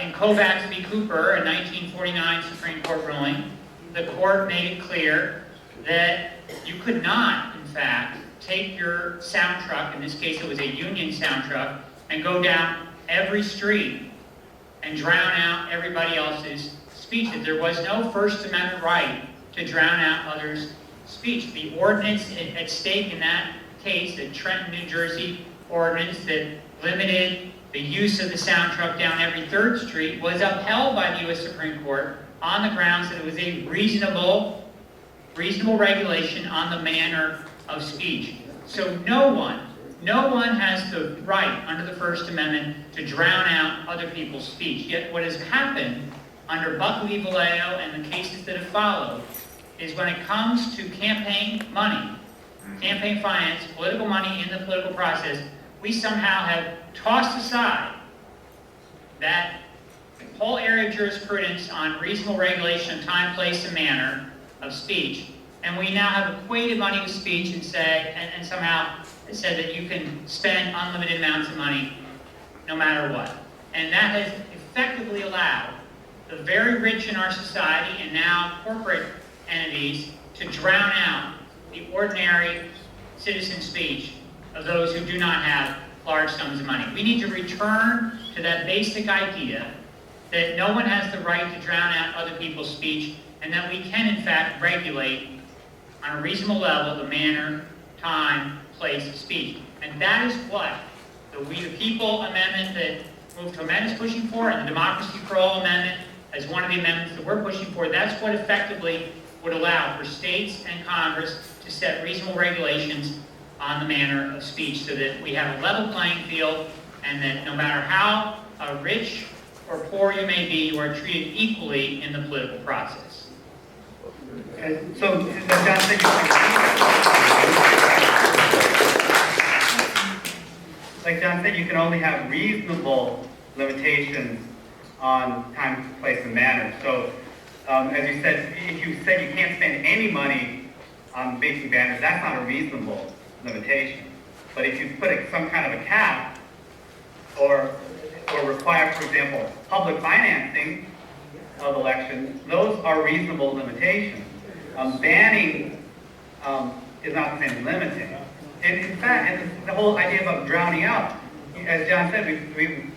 in Kovacs v. Cooper, a 1949 Supreme Court ruling, the court made it clear that you could not, in fact, take your sound truck, in this case it was a Union sound truck, and go down every street and drown out everybody else's speech. That there was no First Amendment right to drown out others' speech. The ordinance at stake in that case, the Trenton, New Jersey ordinance that limited the use of the sound truck down every 3rd Street, was upheld by the U.S. Supreme Court on the grounds that it was a reasonable regulation on the manner of speech. So no one has the right under the First Amendment to drown out other people's speech. Yet what has happened under Buckley v. Vallejo and the cases that have followed is when it comes to campaign money, campaign finance, political money in the political process, we somehow have tossed aside that whole area of jurisprudence on reasonable regulation of time, place, and manner of speech, and we now have equated money with speech and somehow said that you can spend unlimited amounts of money no matter what. And that has effectively allowed the very rich in our society and now corporate entities to drown out the ordinary citizen speech of those who do not have large sums of money. We need to return to that basic idea that no one has the right to drown out other people's speech, and that we can in fact regulate on a reasonable level the manner, time, place of speech. And that is what the We the People amendment that Move to Amend is pushing for, and the Democracy for All amendment as one of the amendments that we're pushing for. That's what effectively would allow for states and Congress to set reasonable regulations on the manner of speech so that we have a level playing field, and that no matter how rich or poor you may be, you are treated equally in the political process. And so, as John said, like John said, you can only have reasonable limitations on time, place, and manner. So, as you said, if you said you can't spend any money on making banners, that's not a reasonable limitation. But if you put some kind of a cap, or require, for example, public financing of elections, those are reasonable limitations. Banning is not the same as limiting. And in fact, and the whole idea of drowning out, as John said, we've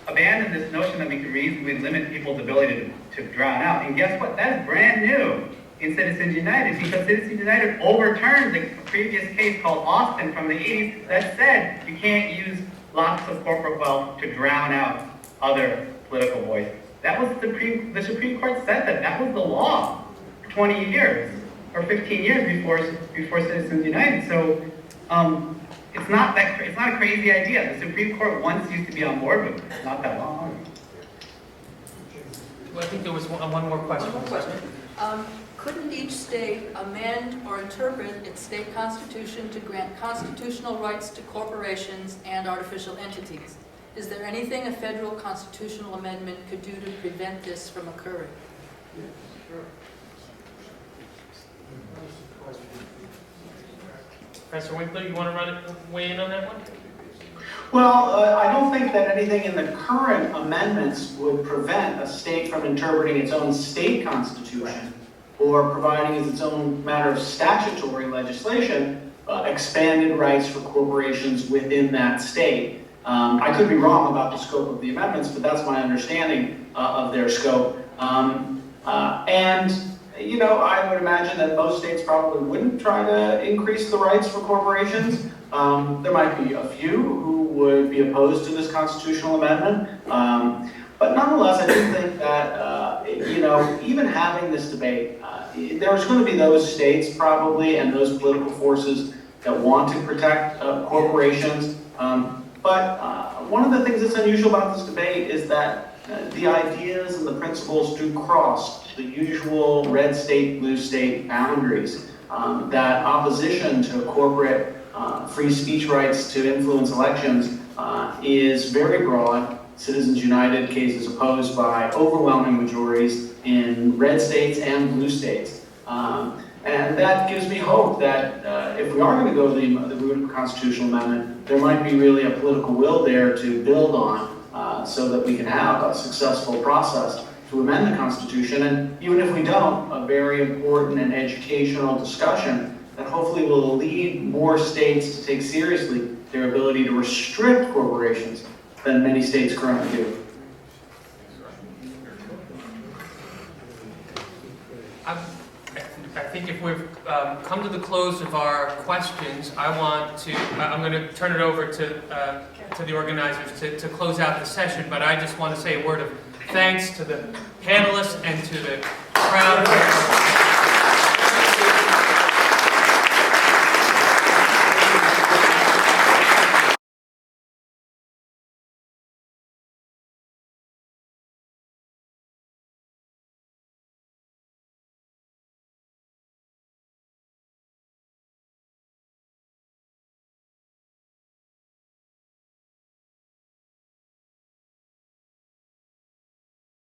abandoned this notion that we can reasonably limit people's ability to drown out. And guess what? That is brand new in Citizens United, because Citizens United overturned the previous case called Austin from the 80s that said you can't use lots of corporate wealth to drown out other political voices. That was the Supreme Court said that. That was the law for 20 years or 15 years before Citizens United. So it's not a crazy idea. The Supreme Court once used to be on board with it. It's not that long. Well, I think there was one more question. One more question. Couldn't each state amend or interpret its state constitution to grant constitutional rights to corporations and artificial entities? Is there anything a federal constitutional amendment could do to prevent this from occurring? Professor Winkler, you want to weigh in on that one? Well, I don't think that anything in the current amendments would prevent a state from interpreting its own state constitution or providing as its own matter of statutory legislation expanded rights for corporations within that state. I could be wrong about the scope of the amendments, but that's my understanding of their scope. And you know, I would imagine that most states probably wouldn't try to increase the rights for corporations. There might be a few who would be opposed to this constitutional amendment. But nonetheless, I do think that, you know, even having this debate, there's going to be those states probably and those political forces that want to protect corporations. But one of the things that's unusual about this debate is that the ideas and the principles do cross the usual red state, blue state boundaries. That opposition to corporate free speech rights to influence elections is very broad. Citizens United case is opposed by overwhelming majorities in red states and blue states. And that gives me hope that if we are going to go the route of a constitutional amendment, there might be really a political will there to build on so that we can have a successful process to amend the Constitution. And even if we don't, a very important and educational discussion that hopefully will lead more states to take seriously their ability to restrict corporations than many states currently do. I think if we've come to the close of our questions, I'm going to turn it over to the organizers to close out the session, but I just want to say a word of thanks to the panelists and to the crowd.